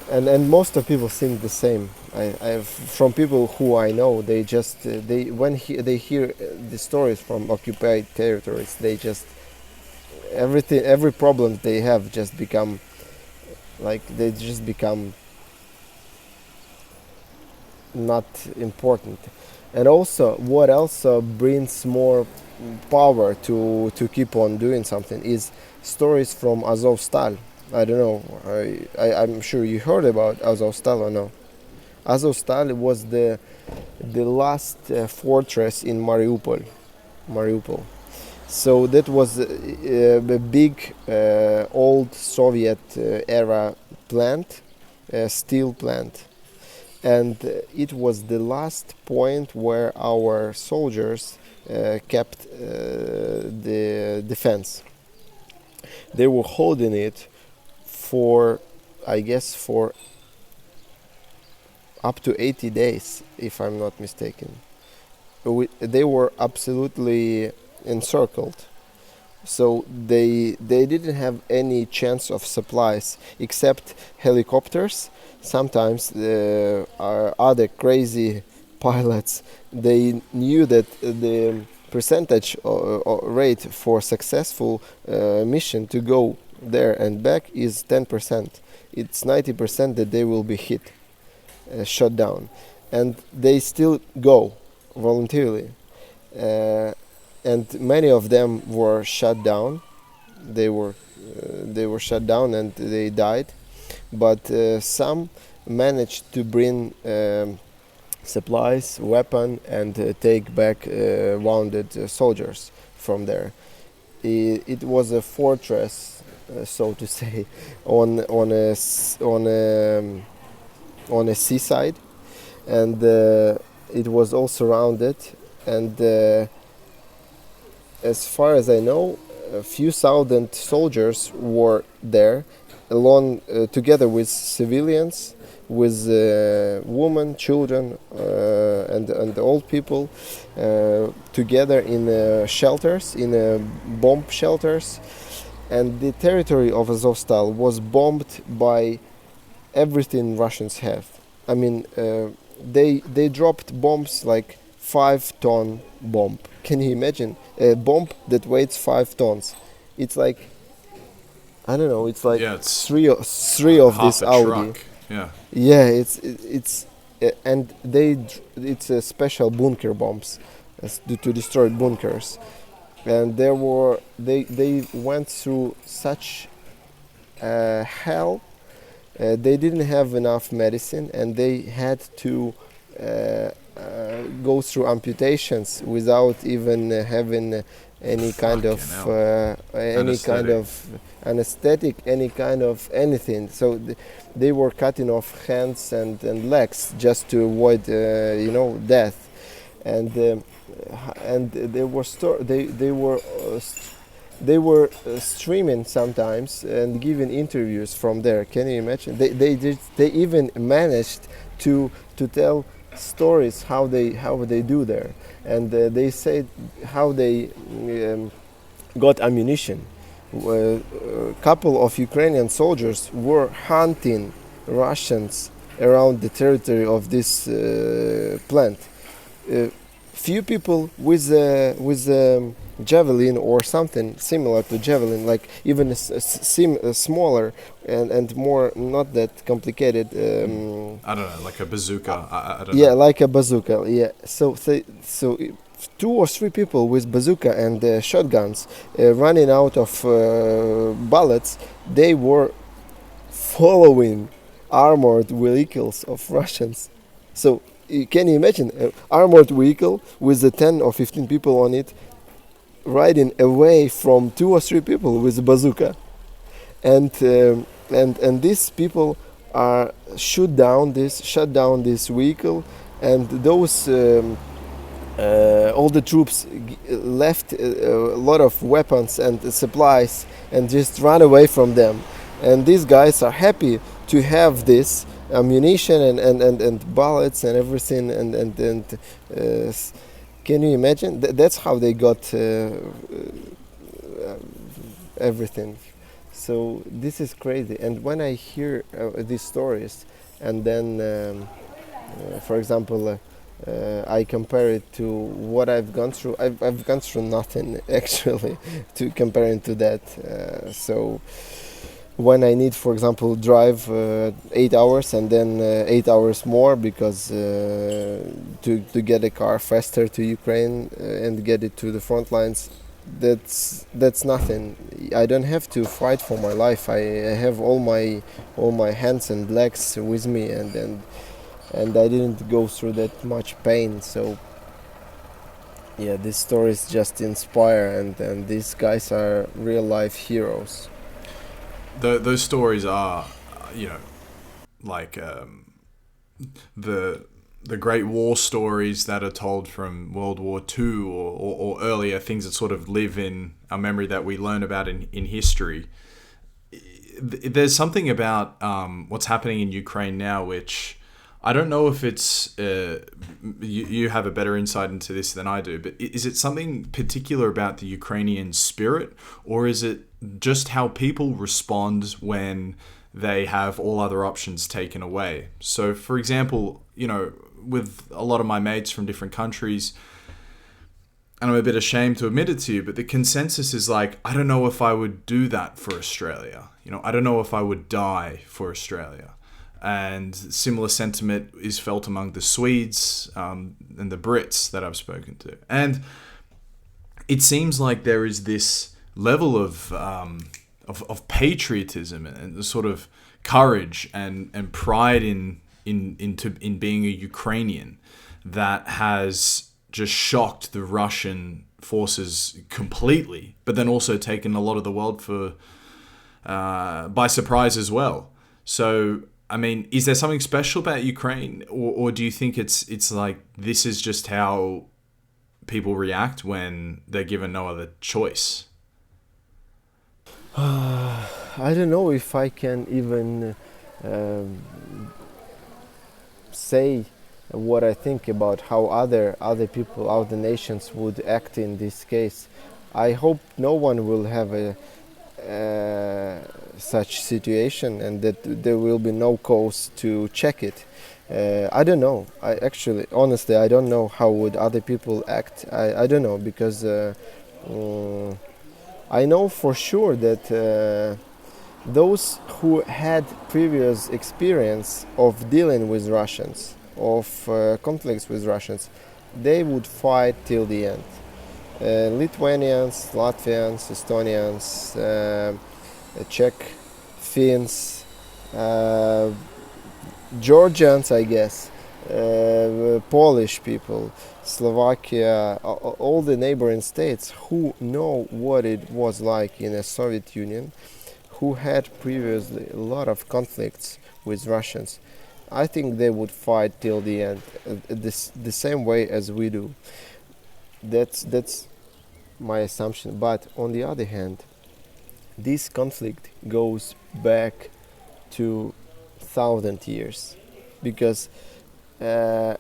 and most of people think the same. I've from people who I know, they just they hear the stories from occupied territories, they just every problem they have just become not important. And also, what else brings more power to keep on doing something is stories from Azovstal. I don't know. I'm sure you heard about Azovstal or no? Azovstal was the last fortress in Mariupol. So that was a big old Soviet era plant, steel plant, and it was the last point where our soldiers kept the defense. They were holding it for, I guess, for up to 80 days, if I'm not mistaken. They were absolutely encircled. So they didn't have any chance of supplies except helicopters. Sometimes other crazy pilots, they knew that the percentage rate for successful mission to go there and back is 10%. It's 90% that they will be hit, shot down, and they still go voluntarily. And many of them were shut down. They were shut down and they died. But some managed to bring supplies, weapon, and take back wounded soldiers from there. It was a fortress, so to say, on a seaside, and it was all surrounded. And as far as I know, a few thousand soldiers were there, along together with civilians, with women, children, and old people, together in shelters, in bomb shelters. And the territory of Azovstal was bombed by everything Russians have. I mean, they dropped bombs like 5-ton bomb. Can you imagine a bomb that weighs 5 tons? It's like, I don't know. It's like it's three of half this a Audi. truck. Yeah. Yeah, it's and it's a special bunker bombs to destroy bunkers. And they went through such hell. They didn't have enough medicine, and they had to go through amputations without even having any kind of anesthetic, any kind of anything. So they were cutting off hands and legs just to avoid, death. And they were streaming sometimes and giving interviews from there. Can you imagine? They even managed to tell stories how they do there, and they said how they got ammunition. A couple of Ukrainian soldiers were hunting Russians around the territory of this plant. Few people with javelin or something similar to javelin, like even smaller and more not that complicated. I don't know, like a bazooka. I don't Yeah, know. like a bazooka. Yeah. So 2 or 3 people with bazooka and shotguns running out of bullets. They were following armored vehicles of Russians. So can you imagine an armored vehicle with 10 or 15 people on it, riding away from 2 or 3 people with a bazooka, and these people are shut down this vehicle, and those all the troops left a lot of weapons and supplies and just ran away from them. And these guys are happy to have this ammunition and bullets and everything, and can you imagine? That's how they got everything. So this is crazy. And when I hear these stories, and then for example I compare it to what I've gone through, I've gone through nothing actually to comparing to that. So when I need, for example, drive 8 hours and then 8 hours more because to get a car faster to Ukraine and get it to the front lines, that's nothing. I don't have to fight for my life. I have all my hands and legs with me, and I didn't go through that much pain. So Yeah, these stories just inspire, and these guys are real life heroes. Those stories are, like the the great war stories that are told from World War II or earlier, things that sort of live in our memory that we learn about in history. There's something about what's happening in Ukraine now, which I don't know if it's you have a better insight into this than I do, but is it something particular about the Ukrainian spirit, or is it just how people respond when they have all other options taken away? So, for example, with a lot of my mates from different countries, and I'm a bit ashamed to admit it to you, but the consensus is like, I don't know if I would do that for Australia. I don't know if I would die for Australia. And similar sentiment is felt among the Swedes and the Brits that I've spoken to. And it seems like there is this level of patriotism and sort of courage and pride in being a Ukrainian that has just shocked the Russian forces completely, but then also taken a lot of the world by surprise as well. So, I mean, is there something special about Ukraine, or do you think it's like this is just how people react when they're given no other choice? I don't know if I can even say what I think about how other people, other nations would act in this case. I hope no one will have a such situation, and that there will be no cause to check it. I don't know. Honestly, I don't know how would other people act. I don't know, because I know for sure that those who had previous experience of dealing with Russians, of conflicts with Russians, they would fight till the end. Lithuanians, Latvians, Estonians, Czech, Finns, Georgians, I guess, Polish people, Slovakia, all the neighboring states who know what it was like in the Soviet Union, who had previously a lot of conflicts with Russians. I think they would fight till the end, the same way as we do. That's my assumption. But on the other hand, this conflict goes back to 1,000 years, because through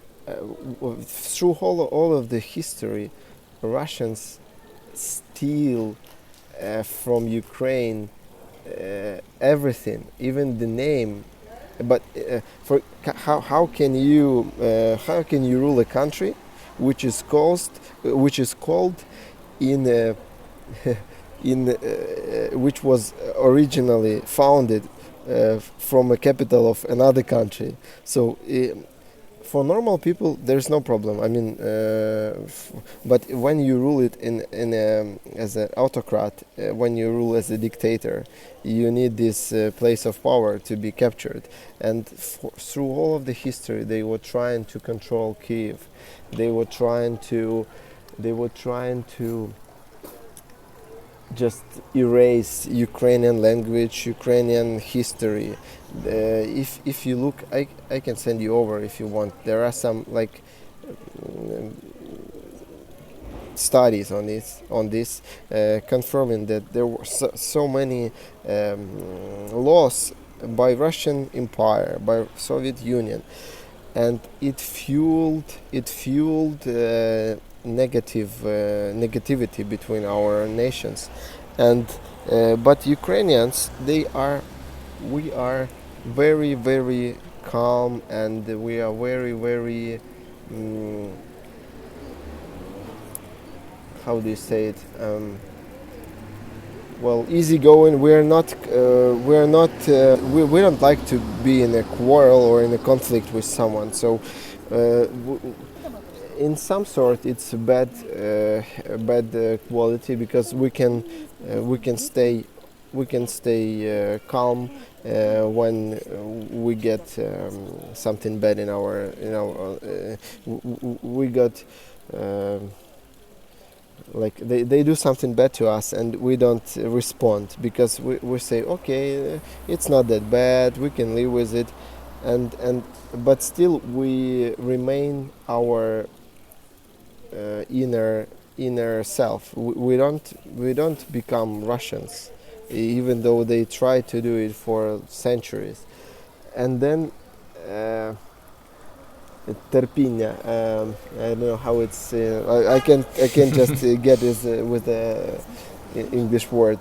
all of the history, Russians steal from Ukraine everything, even the name. But how can you rule a country which is called in which was originally founded from a capital of another country? So for normal people, there's no problem. I mean, but when you rule it as an autocrat, when you rule as a dictator, you need this place of power to be captured. And through all of the history, they were trying to control Kyiv. They were trying to just erase Ukrainian language, Ukrainian history. If you look, I can send you over if you want. There are some studies on this confirming that there were so many laws by Russian Empire, by Soviet Union, and it fueled negativity between our nations. And but Ukrainians, we are very, very calm, and we are very, very how do you say it, well, easygoing. We don't like to be in a quarrel or in a conflict with someone. So in some sort, it's a bad quality, because we can stay calm when we get something bad in our we got like they do something bad to us and we don't respond because we say okay, it's not that bad, we can live with it, and but still we remain our inner self. We don't become Russians, even though they try to do it for centuries. And then terpinia. I don't know how it's. I can just get this with the English word.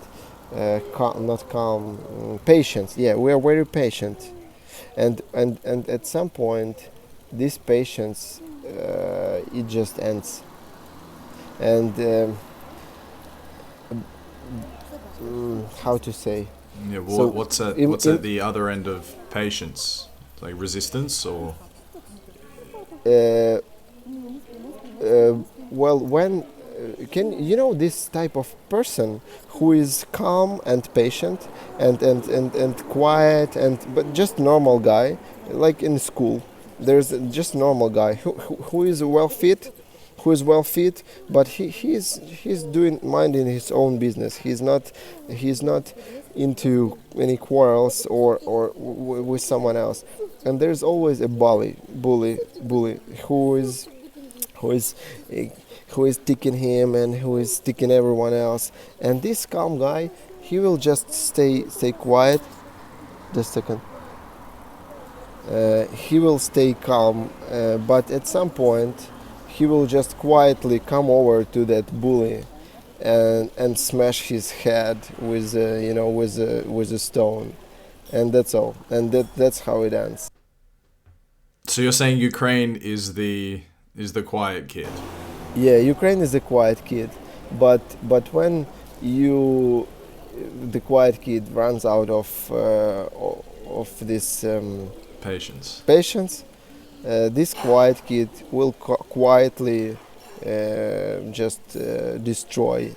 Not calm. Patience. Yeah, we are very patient, and at some point, this patience it just ends. And how to say? Yeah, well, So what's at the other end of patience? Like resistance or? uh, well, when can you know this type of person who is calm and patient and quiet and but just normal guy, like in school, there's just normal guy who is well fit, but he's doing minding his own business. He's not into any quarrels or with someone else. And there's always a bully who is eh, who is sticking him and who is sticking everyone else. And this calm guy, he will just stay quiet. Just a second. He will stay calm, but at some point, he will just quietly come over to that bully and smash his head with with a stone, and that's all. And that's how it ends. So you're saying Ukraine is the quiet kid? Yeah, Ukraine is a quiet kid, but when you the quiet kid runs out of this Patience. patience, this quiet kid will quietly just destroy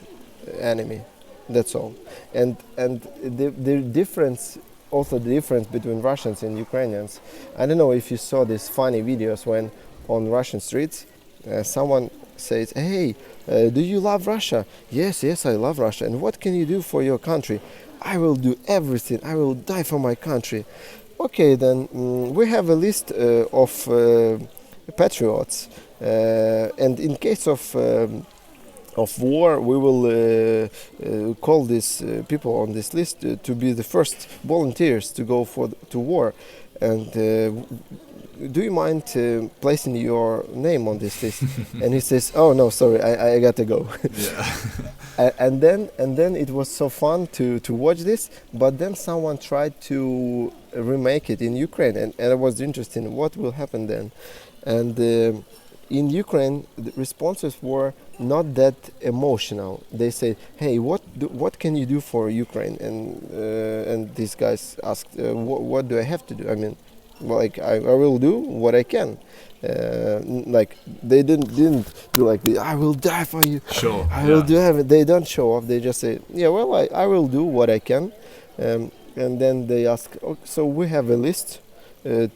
enemy. That's all. And the difference, also the difference between Russians and Ukrainians. I don't know if you saw these funny videos when on Russian streets someone says, "Hey, do you love Russia?" "Yes, yes, I love Russia." "And what can you do for your country?" "I will do everything. I will die for my country." Okay, then we have a list of patriots, and in case of war, we will call these people on this list to be the first volunteers to go to war. And do you mind placing your name on this list? And he says, "Oh no, sorry, I got to go." Yeah. and then it was so fun to watch this. But then someone tried to remake it in Ukraine, and it was interesting. What will happen then? And in Ukraine, the responses were not that emotional. They say, "Hey, what can you do for Ukraine?" And these guys asked, "What do I have to do?" I mean, like I will do what I can. Like they didn't do like I will die for you. Sure. I will do everything. They don't show off. They just say, "Yeah, well, I will do what I can." And then they ask, "Oh, so we have a list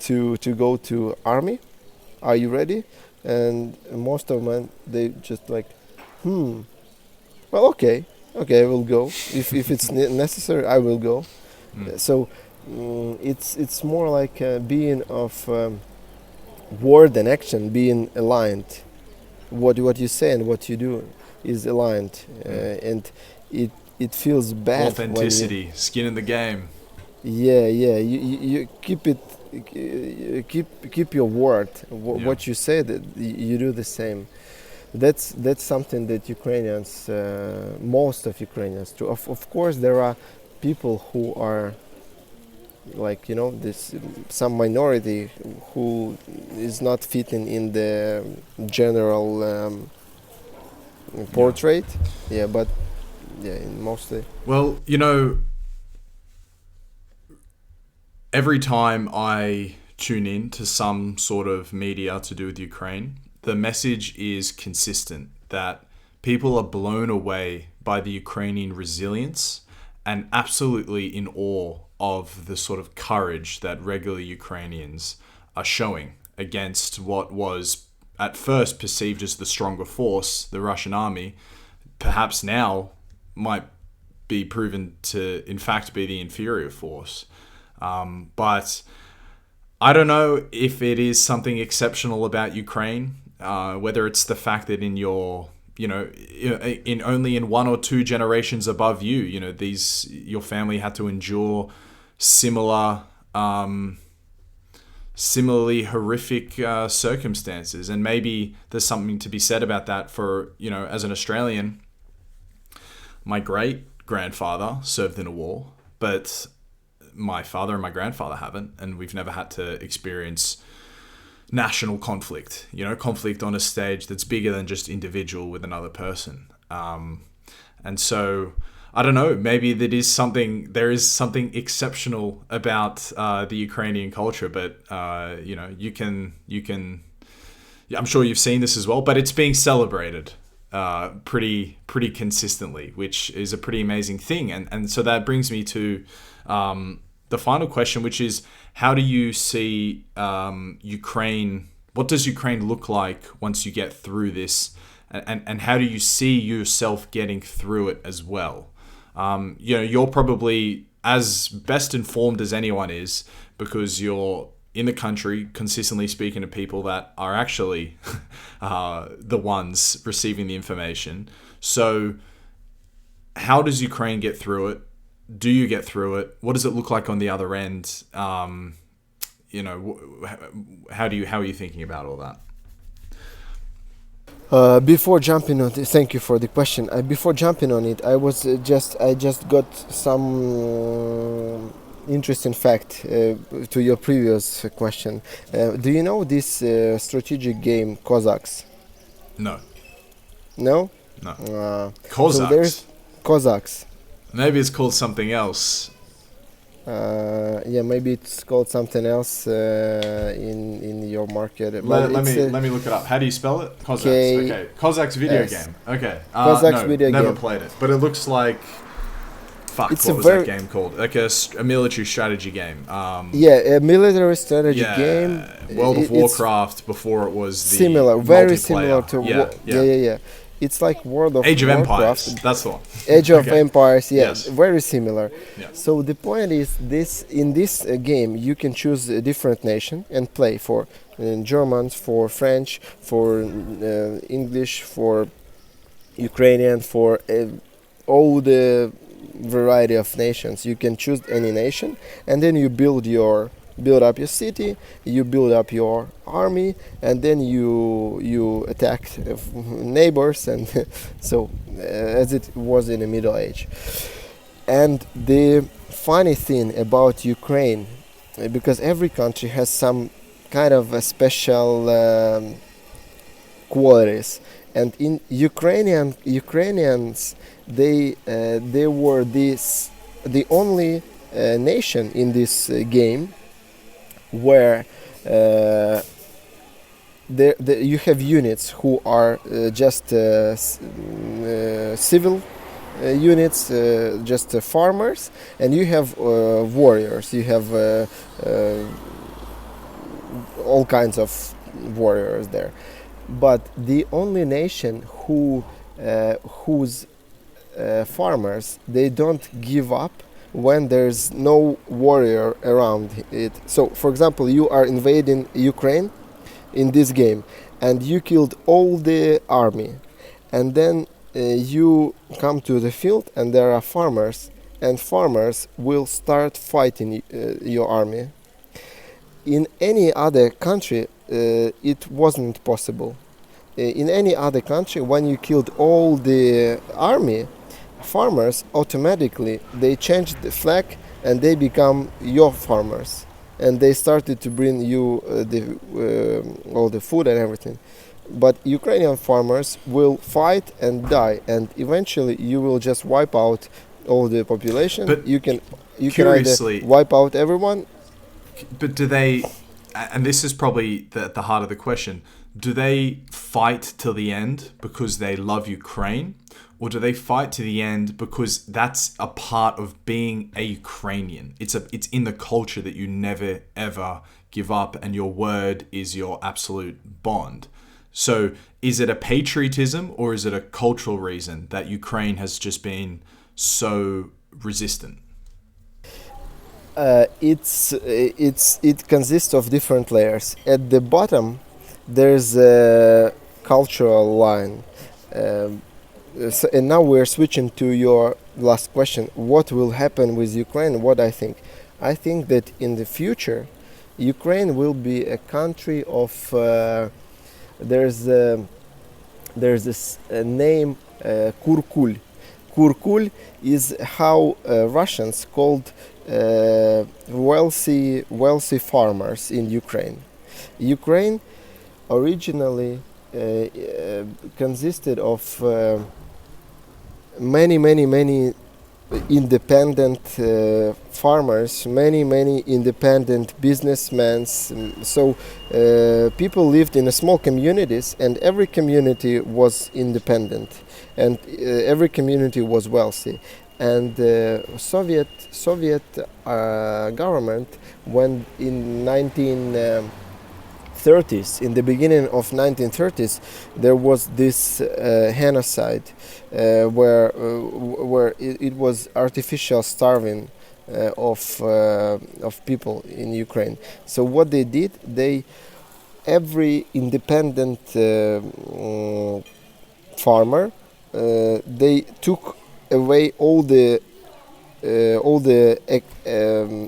to go to army. Are you ready?" And most of them, they just like, well, okay, I will go. If it's necessary, I will go. So it's more like being of word and action being aligned. What you say and what you do is aligned, and it feels bad. Authenticity, skin in the game. Yeah. You keep it. Keep your word. What you say, that you do the same. That's something that Ukrainians, most of Ukrainians do. Of course, there are people who are like this some minority who is not fitting in the general portrait. Yeah, but mostly. Well, every time I tune in to some sort of media to do with Ukraine, the message is consistent that people are blown away by the Ukrainian resilience and absolutely in awe of the sort of courage that regular Ukrainians are showing against what was at first perceived as the stronger force, the Russian army. perhaps now might be proven to, in fact, be the inferior force. But I don't know if it is something exceptional about Ukraine, whether it's the fact that in your, in only in 1 or 2 generations above you, your family had to endure similarly horrific circumstances. And maybe there's something to be said about that for, as an Australian, my great-grandfather served in a war, but my father and my grandfather haven't, and we've never had to experience national conflict, conflict on a stage that's bigger than just individual with another person. And so I don't know, maybe there is something exceptional about the Ukrainian culture, but you can I'm sure you've seen this as well, but it's being celebrated pretty consistently, which is a pretty amazing thing. And so that brings me to the final question, which is, how do you see Ukraine? What does Ukraine look like once you get through this? And how do you see yourself getting through it as well? You're probably as best informed as anyone is, because you're in the country consistently speaking to people that are actually the ones receiving the information. So how does Ukraine get through it? Do you get through it? What does it look like on the other end? How are you thinking about all that? Before jumping on it, thank you for the question. Before jumping on it, I just got some interesting fact to your previous question. Do you know this strategic game Cossacks? No. No? No. Cossacks? So there's Cossacks. Maybe it's called something else. Maybe it's called something else in your market. Let me look it up. How do you spell it? Cossacks. Okay. Cossacks video game. Okay. Cossacks video never game. played it, but it looks like. Fuck. It's what was that game called? Like a military strategy game. A military strategy game. World of Warcraft before it was the similar, very multiplayer. similar to It's like World of Age of Warcraft. Empires. That's the one. Age of Okay. Empires, Yes. very similar. Yeah. So the point is, in this game, you can choose a different nation and play for Germans, for French, for English, for Ukrainian, for all the variety of nations. You can choose any nation, and then you build up your city, you build up your army, and then you attack neighbors, and so as it was in the Middle Age. And the funny thing about Ukraine, because every country has some kind of a special qualities, and in Ukrainians, they were the only nation in this game where you have units who are just civil units, just farmers, and you have warriors. You have all kinds of warriors there. But the only nation whose farmers, they don't give up when there's no warrior around it. So, for example, you are invading Ukraine in this game, and you killed all the army, and then you come to the field, and there are farmers, and farmers will start fighting your army. In any other country, it wasn't possible. In any other country, when you killed all the army, farmers automatically they changed the flag and they become your farmers, and they started to bring you all the food and everything. But Ukrainian farmers will fight and die, and eventually you will just wipe out all the population. But you can either wipe out everyone. But do they, and this is probably at the heart of the question, do they fight till the end because they love Ukraine? Or do they fight to the end because that's a part of being a Ukrainian? It's in the culture that you never ever give up, and your word is your absolute bond. So is it a patriotism or is it a cultural reason that Ukraine has just been so resistant? It consists of different layers. At the bottom, there's a cultural line. Um, and now we're switching to your last question. What will happen with Ukraine? What I think that in the future, Ukraine will be a country of. There's there's this name Kurkul. Kurkul is how Russians called wealthy farmers in Ukraine. Ukraine originally consisted of many independent farmers, many independent businessmen. So people lived in a small communities, and every community was independent, and every community was wealthy. And Soviet government, when in 1930s, in the beginning of 1930s, there was this genocide where it was artificial starving of people in Ukraine. So what they did, every independent farmer, they took away all the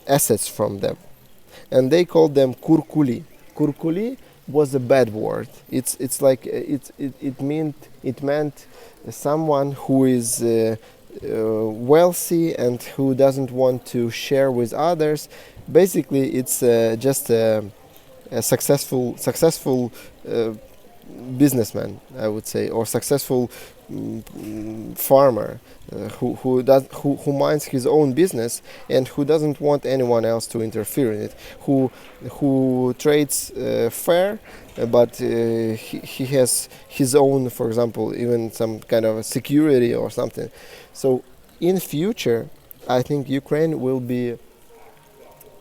assets from them, and they called them kurkuli. Kurkuli was a bad word. It's like it meant someone who is wealthy and who doesn't want to share with others. Basically, it's just a successful businessman, I would say, or successful farmer who minds his own business and who doesn't want anyone else to interfere in it, who trades fair, but he has his own, for example, even some kind of a security or something. So in future, I think Ukraine will be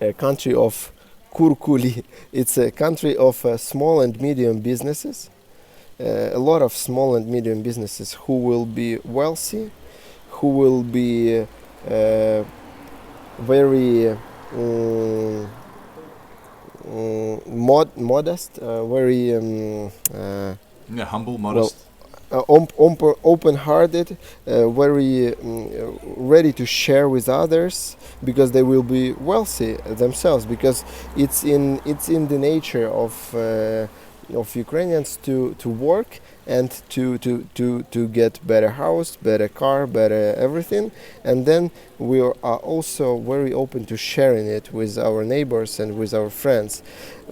a country of kurkuli. It's a country of small and medium businesses, a lot of small and medium businesses who will be wealthy, who will be very modest, very Humble, modest. open-hearted, very ready to share with others, because they will be wealthy themselves. Because it's in the nature of Ukrainians to work and to get better house, better car, better everything, and then we are also very open to sharing it with our neighbors and with our friends.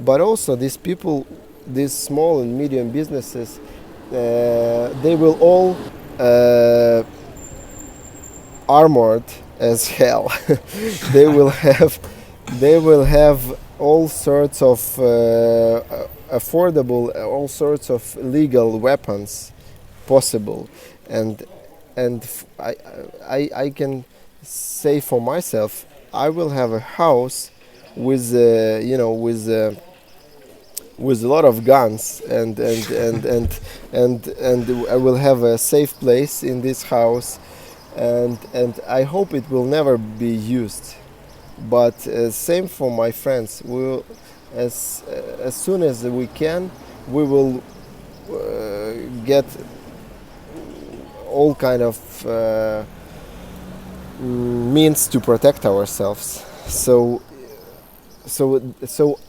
But also these people, these small and medium businesses, they will all armored as hell. they will have all sorts of affordable, all sorts of legal weapons possible, and I can say for myself, I will have a house with with a lot of guns, and I will have a safe place in this house, and I hope it will never be used. But same for my friends. We'll, as soon as we can, we will get all kind of means to protect ourselves. So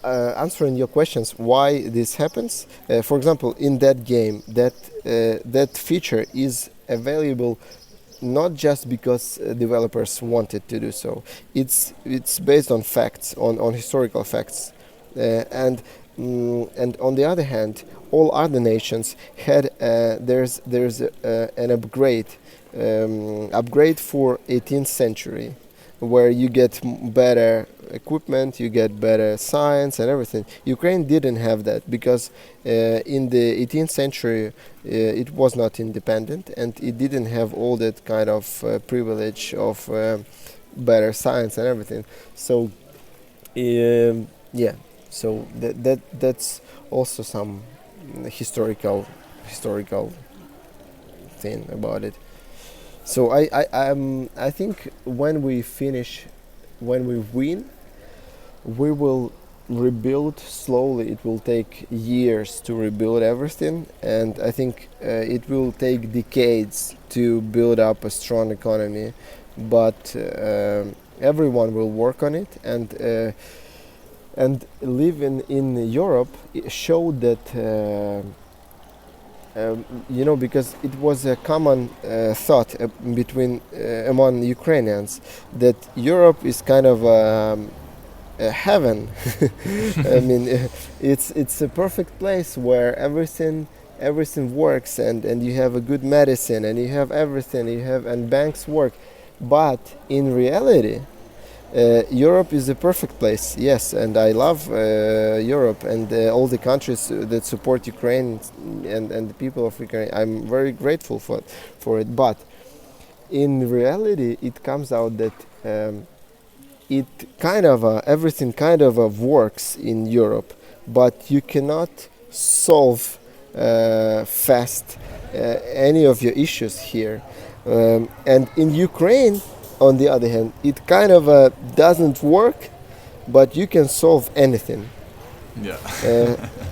answering your questions, why this happens, for example, in that game, that feature is available not just because developers wanted to do so. It's based on facts, on historical facts, and on the other hand, all other nations had there's an upgrade for 18th century, where you get better equipment, you get better science and everything. Ukraine didn't have that because in the 18th century it was not independent, and it didn't have all that kind of privilege of better science and everything. So yeah, so that's also some historical thing about it. So I think when we win, we will rebuild slowly. It will take years to rebuild everything, and I think it will take decades to build up a strong economy. But everyone will work on it, and living in Europe showed that. Because it was a common thought between among Ukrainians that Europe is kind of a heaven. I mean, it's a perfect place where everything works, and you have a good medicine, and you have everything, and banks work. But in reality, Europe is a perfect place, yes, and I love Europe and all the countries that support Ukraine and the people of Ukraine. I'm very grateful for it. But in reality, it comes out that it kind of everything kind of works in Europe, but you cannot solve fast any of your issues here. And in Ukraine, on the other hand, it kind of doesn't work, but you can solve anything. Yeah.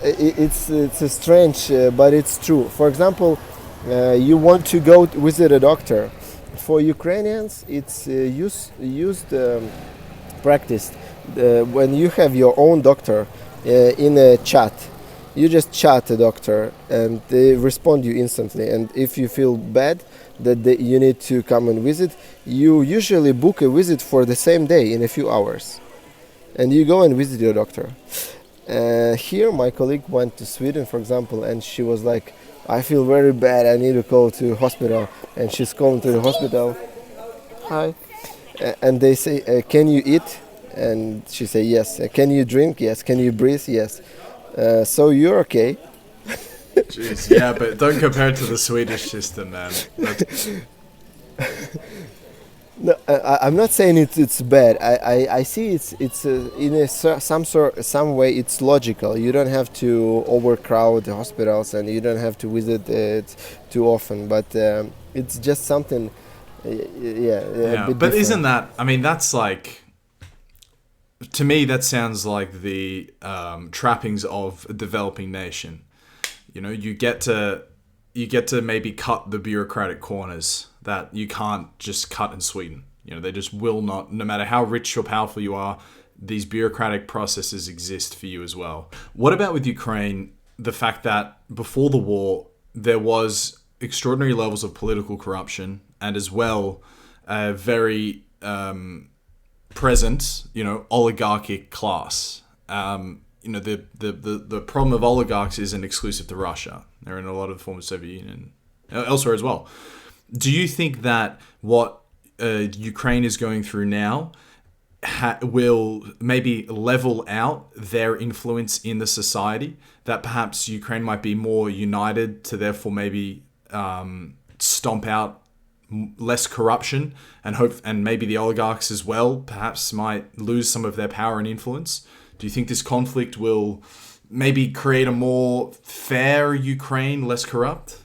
It's a strange, but it's true. For example, you want to go visit a doctor. For Ukrainians, it's practiced when you have your own doctor in a chat. You just chat a doctor, and they respond you instantly. And if you feel bad that you need to come and visit, you usually book a visit for the same day in a few hours, and you go and visit your doctor. Here, my colleague went to Sweden, for example, and she was like, "I feel very bad. I need to go to hospital." And she's calling to the hospital. Hi. And they say, "Can you eat?" And she say, "Yes." "Can you drink?" "Yes." "Can you breathe?" "Yes." So you're okay. Jeez, yeah, but don't compare it to the Swedish system, man. No, I'm not saying it's bad. I see it's in some way it's logical. You don't have to overcrowd the hospitals, and you don't have to visit it too often. But it's just something, yeah. But different. isn't that? I mean, that's like. To me, that sounds like the trappings of a developing nation. You know, you get to maybe cut the bureaucratic corners that you can't just cut in Sweden. You know, they just will not, no matter how rich or powerful you are, these bureaucratic processes exist for you as well. What about with Ukraine, the fact that before the war, there was extraordinary levels of political corruption, and as well, a very present, oligarchic class. The problem of oligarchs isn't exclusive to Russia. They're in a lot of the former Soviet Union, elsewhere as well. Do you think that what Ukraine is going through now will maybe level out their influence in the society? That perhaps Ukraine might be more united to therefore maybe stomp out less corruption, and maybe the oligarchs as well perhaps might lose some of their power and influence? Do you think this conflict will maybe create a more fair Ukraine, less corrupt?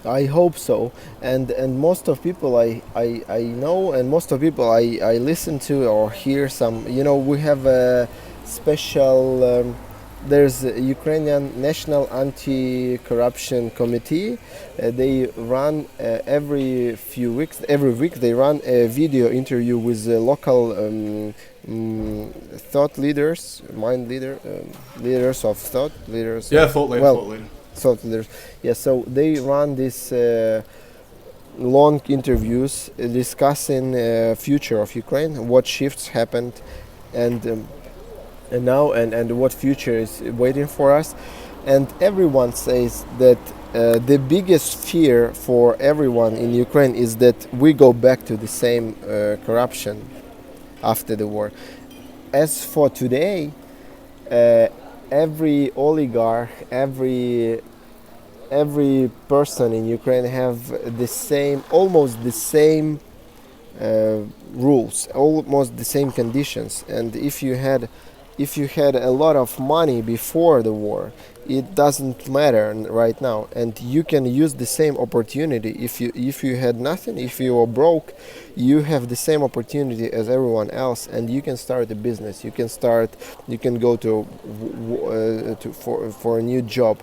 I hope so, and most of people I know, and most of people I listen to or hear some. We have a special. There's a Ukrainian National Anti-Corruption Committee. They run every week they run a video interview with local thought leaders, leaders of thought, leaders. Yeah, thought leader. Thought leaders. Yeah, so they run this long interviews discussing future of Ukraine, what shifts happened, and now and what future is waiting for us. And everyone says that the biggest fear for everyone in Ukraine is that we go back to the same corruption after the war. As for today, every oligarch, every person in Ukraine have almost the same rules, almost the same conditions. And if you had a lot of money before the war, it doesn't matter right now, and you can use the same opportunity. If you had nothing, if you were broke, you have the same opportunity as everyone else, and you can start a business. You can go for a new job.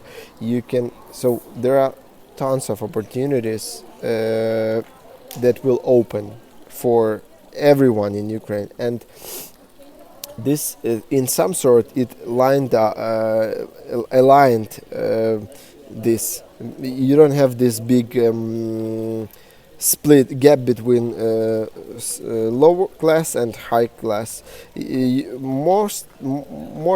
So there are tons of opportunities that will open for everyone in Ukraine, and this, in some sort, it aligned this. You don't have this big split gap between lower class and high class. More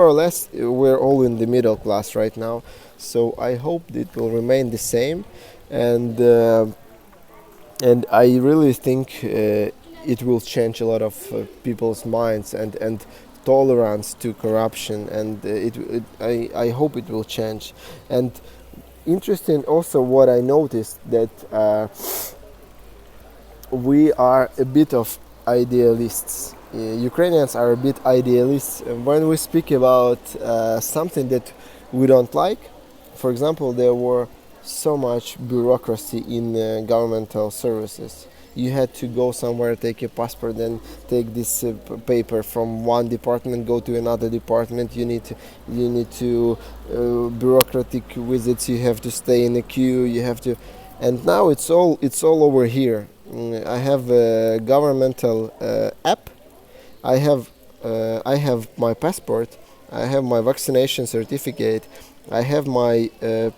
or less, we're all in the middle class right now. So I hope it will remain the same, and I really think it will change a lot of people's minds and tolerance to corruption, and I hope it will change. And interesting also what I noticed, that we are a bit of idealists. Ukrainians are a bit idealists when we speak about something that we don't like. For example, there were so much bureaucracy in governmental services. You had to go somewhere, take a passport, then take this paper from one department, go to another department. You need to bureaucratic visits. You have to stay in a queue. And now it's all over here. I have a governmental app. I have my passport. I have my vaccination certificate. I have my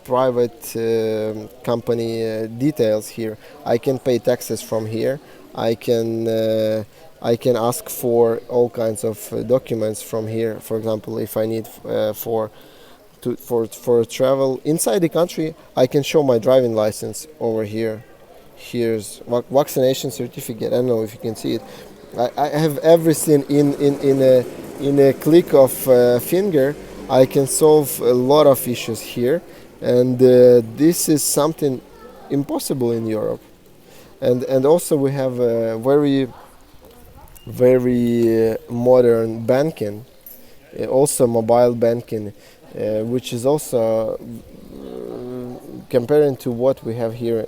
private company details here. I can pay taxes from here. I can ask for all kinds of documents from here. For example, if I need for travel inside the country, I can show my driving license over here. Here's vaccination certificate. I don't know if you can see it. I have everything in a click of finger. I can solve a lot of issues here, and this is something impossible in Europe. And also we have a very modern banking, also mobile banking, which is also comparing to what we have here.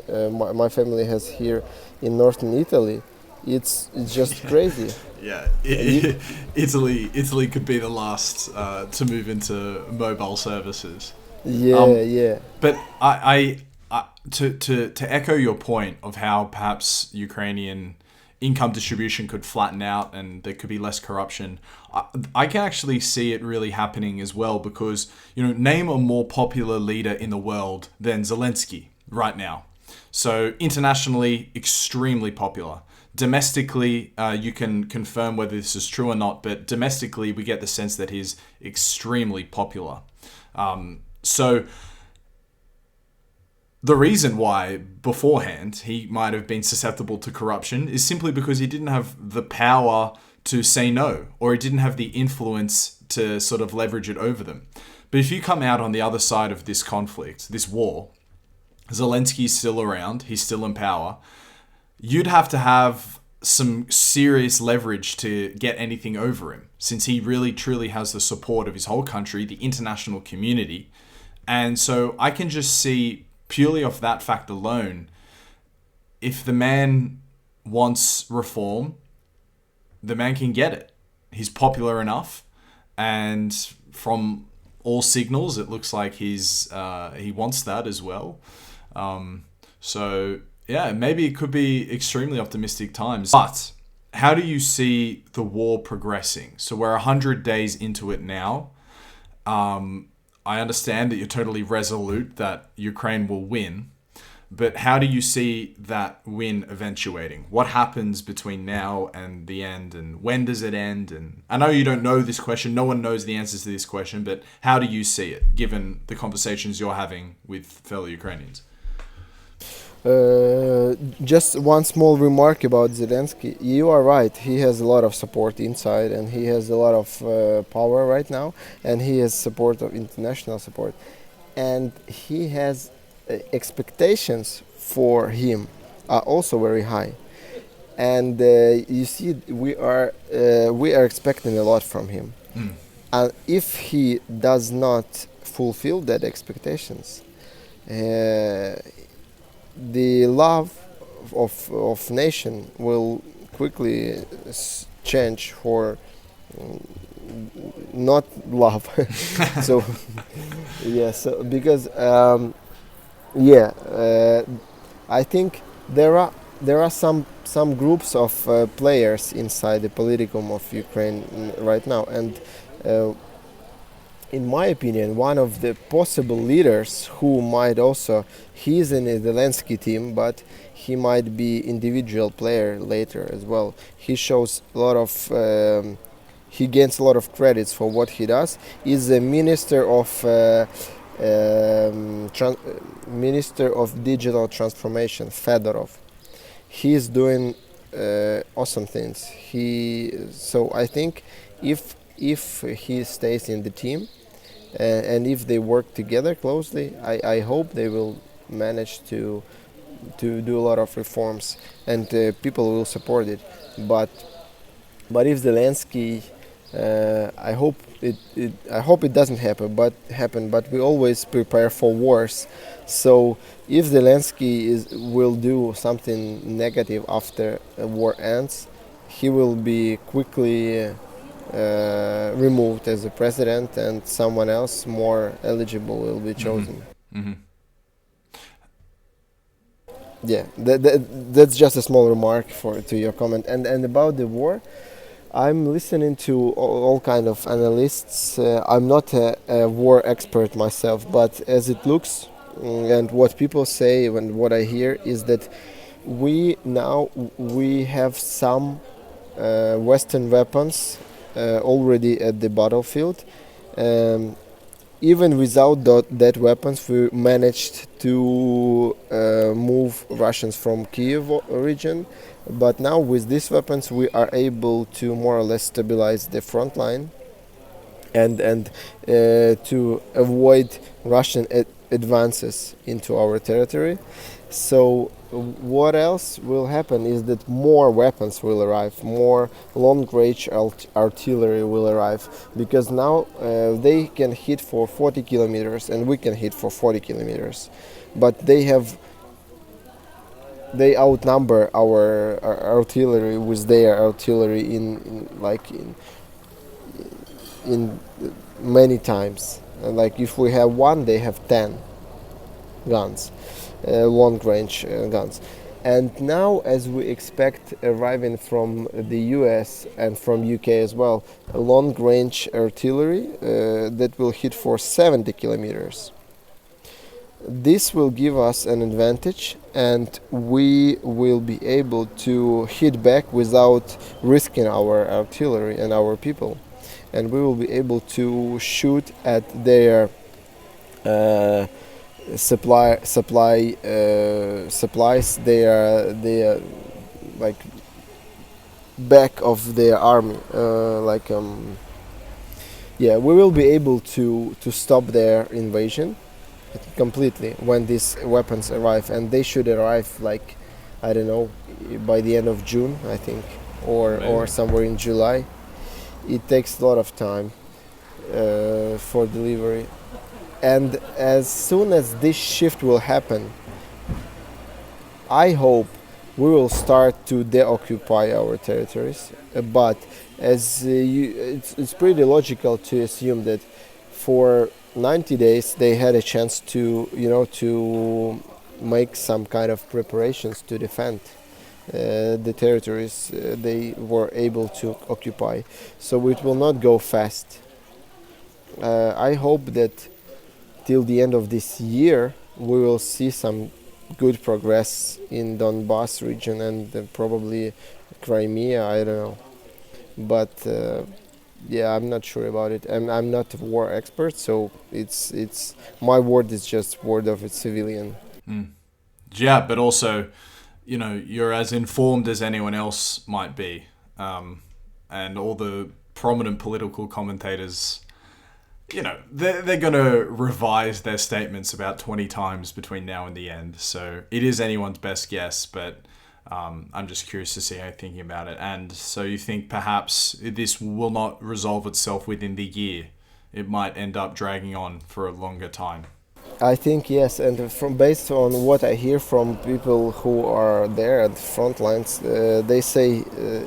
My family has here in northern Italy. It's just crazy. Yeah, Italy could be the last to move into mobile services. Yeah. But I to echo your point of how perhaps Ukrainian income distribution could flatten out and there could be less corruption, I can actually see it really happening as well, because name a more popular leader in the world than Zelensky right now. So internationally, extremely popular. Domestically, you can confirm whether this is true or not, but domestically, we get the sense that he's extremely popular. So the reason why beforehand he might have been susceptible to corruption is simply because he didn't have the power to say no, or he didn't have the influence to sort of leverage it over them. But if you come out on the other side of this conflict, this war, Zelensky's still around, he's still in power, you'd have to have some serious leverage to get anything over him, since he really truly has the support of his whole country, the international community. And so I can just see, purely off that fact alone, if the man wants reform, the man can get it. He's popular enough, and from all signals, it looks like he wants that as well. So yeah, maybe it could be extremely optimistic times. But how do you see the war progressing? So we're 100 days into it now. I understand that you're totally resolute that Ukraine will win, but how do you see that win eventuating? What happens between now and the end, and when does it end? And I know you don't know this question. No one knows the answers to this question, but how do you see it, given the conversations you're having with fellow Ukrainians? Just one small remark about Zelensky. You are right. He has a lot of support inside, and he has a lot of power right now, and he has support of international support, and he has expectations for him are also very high. And you see, we are expecting a lot from him. if he does not fulfill that expectations, the love of nation will quickly change for not love. So yeah, so because I think there are some groups of players inside the politicum of Ukraine right now, and uh, in my opinion, one of the possible leaders who might also, he's in the Zelensky team, but he might be individual player later as well. He shows a lot of, he gains a lot of credits for what he does. Is a minister of Minister of Digital Transformation, Fedorov. He's doing awesome things. So I think if he stays in the team, and if they work together closely, I hope they will manage to do a lot of reforms, and people will support it. But if Zelensky, I hope it doesn't happen. But we always prepare for wars. So if Zelensky will do something negative after a war ends, he will be quickly removed as a president, and someone else more eligible will be chosen. Mm-hmm. Yeah, that's just a small remark to your comment. And about the war, I'm listening to all kind of analysts. I'm not a war expert myself, but as it looks, and what people say and what I hear is that we have some Western weapons already at the battlefield. Even without that weapons, we managed to move Russians from Kyiv region. But now with these weapons, we are able to more or less stabilize the front line, and to avoid Russian advances into our territory. So what else will happen is that more weapons will arrive, more long-range artillery will arrive, because now they can hit for 40 kilometers and we can hit for 40 kilometers. But they outnumber our artillery with their artillery in many times. Like if we have one, they have 10 guns. Long-range guns. And now, as we expect arriving from the US and from UK as well, a long-range artillery that will hit for 70 kilometers. This will give us an advantage, and we will be able to hit back without risking our artillery and our people. And we will be able to shoot at their supplies. They are like back of their army. We will be able to stop their invasion completely when these weapons arrive, and they should arrive like, I don't know, by the end of June, I think, or somewhere in July. It takes a lot of time for delivery. And as soon as this shift will happen, I hope we will start to deoccupy our territories. But it's pretty logical to assume that for 90 days they had a chance to make some kind of preparations to defend the territories they were able to occupy. So it will not go fast. I hope that till the end of this year, we will see some good progress in Donbass region and probably Crimea. I don't know, but I'm not sure about it. I'm not a war expert, so it's my word is just word of a civilian. Yeah, but also, you're as informed as anyone else might be, and all the prominent political commentators. They're going to revise their statements about 20 times between now and the end. So it is anyone's best guess. But I'm just curious to see how you're thinking about it. And so you think perhaps this will not resolve itself within the year. It might end up dragging on for a longer time. I think yes, and from based on what I hear from people who are there at the front lines, they say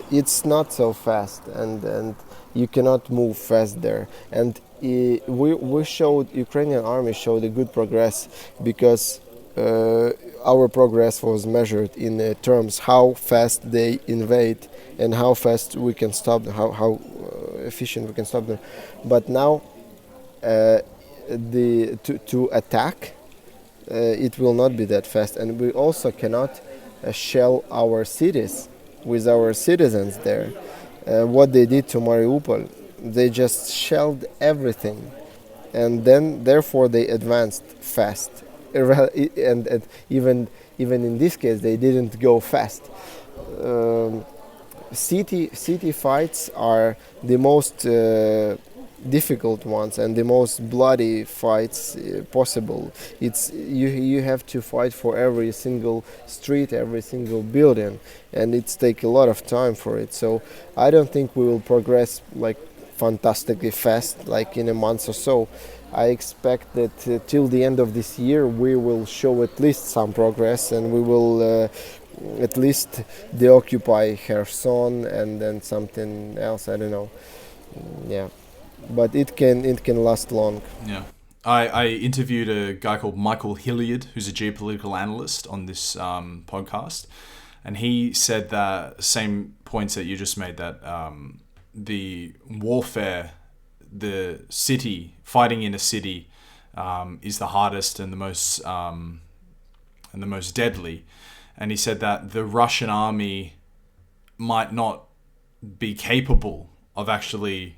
it's not so fast, and you cannot move fast there. And we showed Ukrainian army showed a good progress because our progress was measured in terms how fast they invade and how fast we can stop them, how efficient we can stop them. But now. To attack, it will not be that fast, and we also cannot shell our cities with our citizens there. What they did to Mariupol, they just shelled everything, and then therefore they advanced fast. And even in this case, they didn't go fast. City fights are the most difficult ones and the most bloody fights possible. It's you have to fight for every single street, every single building, and it's take a lot of time for it. So I don't think we will progress like fantastically fast, like in a month or so. I expect that till the end of this year we will show at least some progress, and we will at least deoccupy Kherson and then something else. I don't know. Yeah. But it can last long. Yeah. I interviewed a guy called Michael Hilliard, who's a geopolitical analyst, on this podcast, and he said that same points that you just made, that the warfare, the city, fighting in a city is the hardest and the most deadly. And he said that the Russian army might not be capable of actually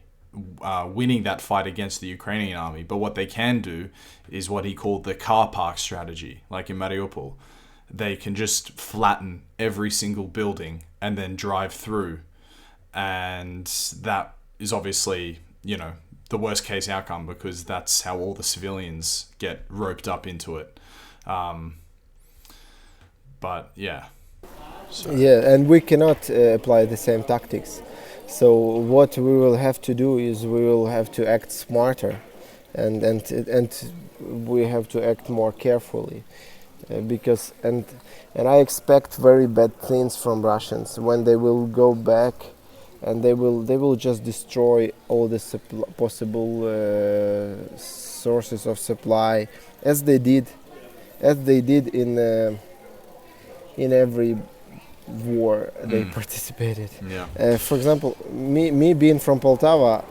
winning that fight against the Ukrainian army, but what they can do is what he called the car park strategy. Like in Mariupol, they can just flatten every single building and then drive through, and that is obviously, the worst case outcome, because that's how all the civilians get roped up into it. But yeah. So. Yeah, and we cannot apply the same tactics. So what we will have to do is we will have to act smarter, and we have to act more carefully, because and I expect very bad things from Russians when they will go back, and they will just destroy all the possible sources of supply, as they did in every war they participated. Yeah. For example, me being from Poltava,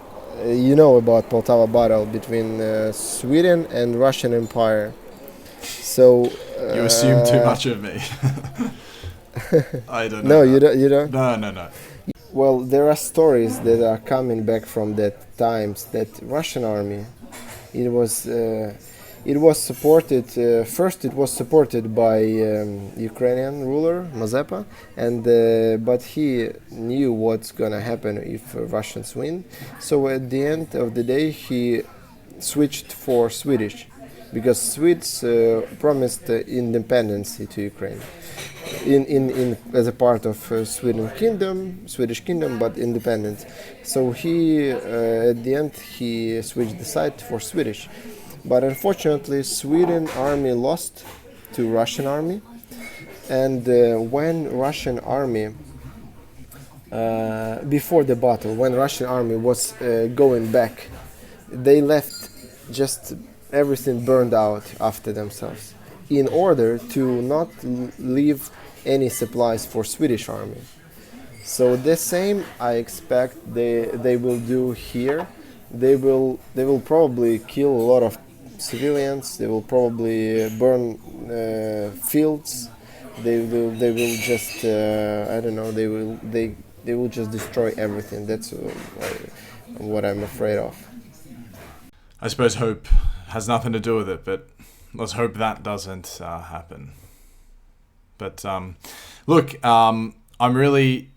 you know about Poltava battle between Sweden and Russian Empire. So you assume too much of me. I don't No, know. you don't. No. Well, there are stories that are coming back from that times that Russian army, it was supported. First, it was supported by Ukrainian ruler Mazepa, and but he knew what's gonna happen if Russians win. So at the end of the day, he switched for Swedish, because Swedes promised independence to Ukraine, in as a part of Swedish kingdom, but independent. So he at the end he switched the side for Swedish. But unfortunately, Sweden army lost to Russian army, and when Russian army, before the battle, when Russian army was going back, they left just everything burned out after themselves, in order to not leave any supplies for Swedish army. So the same I expect they will do here. They will probably kill a lot of civilians. They will probably burn fields. They will just I don't know. They will just destroy everything. That's what I'm afraid of. I suppose hope has nothing to do with it, but let's hope that doesn't happen. But look, I'm really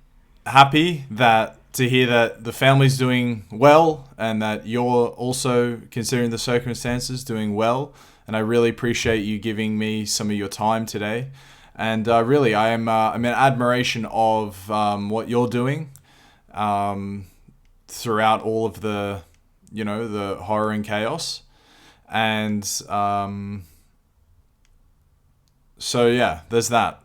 happy to hear that the family's doing well, and that you're also, considering the circumstances, doing well. And I really appreciate you giving me some of your time today. And really, I'm in admiration of what you're doing throughout all of the, the horror and chaos. And so, yeah, there's that.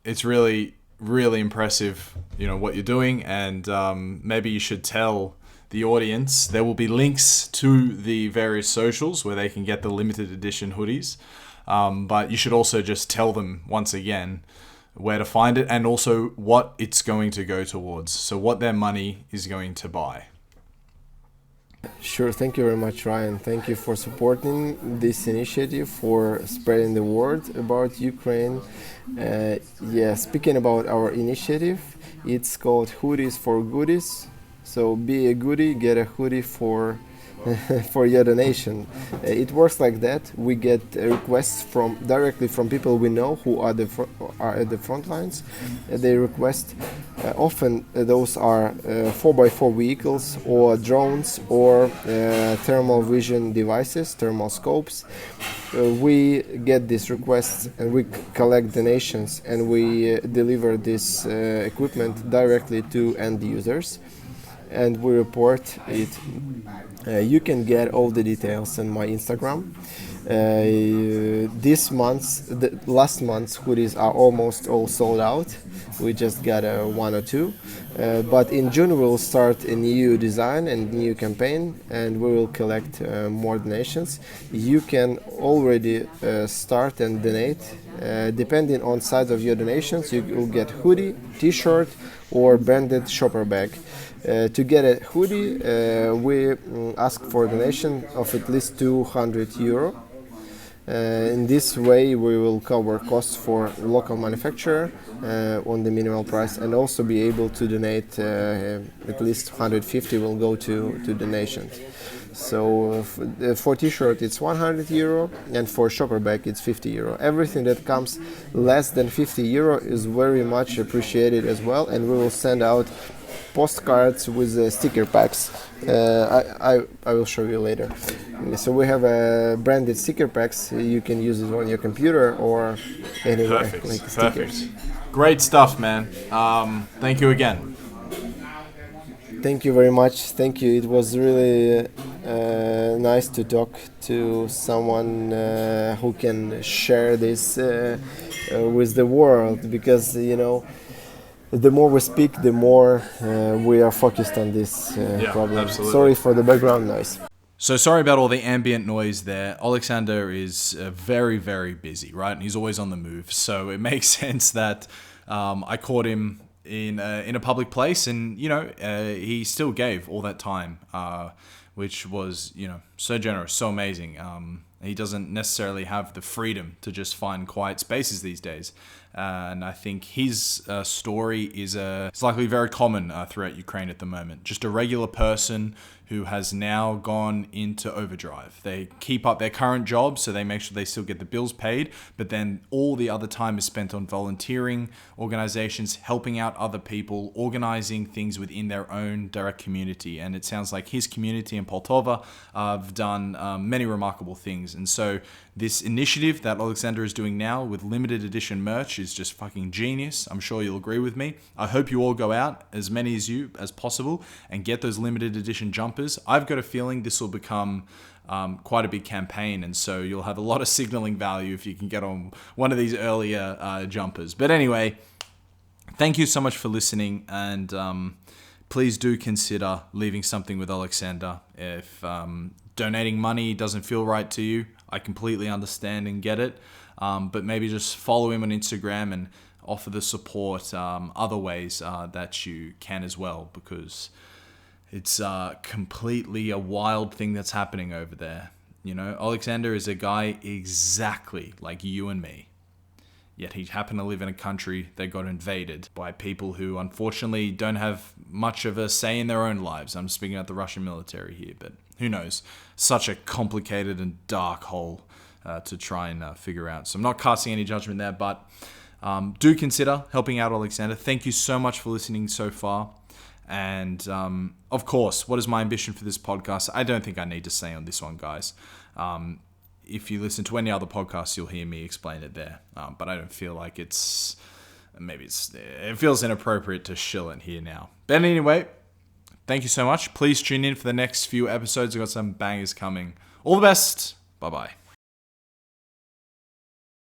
It's really, really impressive, what you're doing. And maybe you should tell the audience. There will be links to the various socials where they can get the limited edition hoodies. But you should also just tell them once again where to find it and also what it's going to go towards. So what their money is going to buy. Sure, thank you very much, Ryan. Thank you for supporting this initiative, for spreading the word about Ukraine. Speaking about our initiative, it's called Hoodies for Goodies. So be a goodie, get a hoodie for for your donation. It works like that. We get requests directly from people we know who are at the front lines. They request often those are 4x4 vehicles or drones or thermal vision devices, thermal scopes. We get these requests and we collect donations and we deliver this equipment directly to end users. And we report it. You can get all the details on my Instagram. Last month's hoodies are almost all sold out. We just got one or two. But in June we'll start a new design and new campaign, and we will collect more donations. You can already start and donate. Depending on size of your donations, you will get hoodie, t-shirt, or branded shopper bag. To get a hoodie, we ask for a donation of at least €200. In this way, we will cover costs for local manufacturer on the minimal price, and also be able to donate at least 150 will go to donations. So for t-shirt it's €100, and for shopper bag it's €50. Everything that comes less than €50 is very much appreciated as well, and we will send out postcards with sticker packs. I will show you later. So we have branded sticker packs. You can use it on your computer or anywhere. Perfect. Great stuff, man. Thank you again. Thank you very much. Thank you. It was really nice to talk to someone who can share this with the world, because the more we speak, the more we are focused on this problem. Absolutely. Sorry for the background noise. So sorry about all the ambient noise there. Alexander is very, very busy, right? And he's always on the move. So it makes sense that I caught him in a public place, and he still gave all that time, which was so generous, so amazing. He doesn't necessarily have the freedom to just find quiet spaces these days. And I think his story is likely very common throughout Ukraine at the moment. Just a regular person who has now gone into overdrive. They keep up their current job, so they make sure they still get the bills paid, but then all the other time is spent on volunteering organizations, helping out other people, organizing things within their own direct community. And it sounds like his community in Poltava have done many remarkable things. And so this initiative that Alexander is doing now with limited edition merch is just fucking genius. I'm sure you'll agree with me. I hope you all go out, as many as you as possible, and get those limited edition jumpers. I've got a feeling this will become quite a big campaign, and so you'll have a lot of signaling value if you can get on one of these earlier jumpers. But anyway, thank you so much for listening, and please do consider leaving something with Alexander. If donating money doesn't feel right to you, I completely understand and get it, but maybe just follow him on Instagram and offer the support other ways that you can as well, because it's completely a wild thing that's happening over there. Alexander is a guy exactly like you and me. Yet he happened to live in a country that got invaded by people who unfortunately don't have much of a say in their own lives. I'm speaking about the Russian military here, but who knows? Such a complicated and dark hole to try and figure out. So I'm not casting any judgment there, but do consider helping out Alexander. Thank you so much for listening so far. And of course, what is my ambition for this podcast? I don't think I need to say on this one, guys. if you listen to any other podcasts, you'll hear me explain it there. But I don't feel like it feels inappropriate to shill it here now. But anyway, thank you so much. Please tune in for the next few episodes. We've got some bangers coming. All the best. Bye-bye.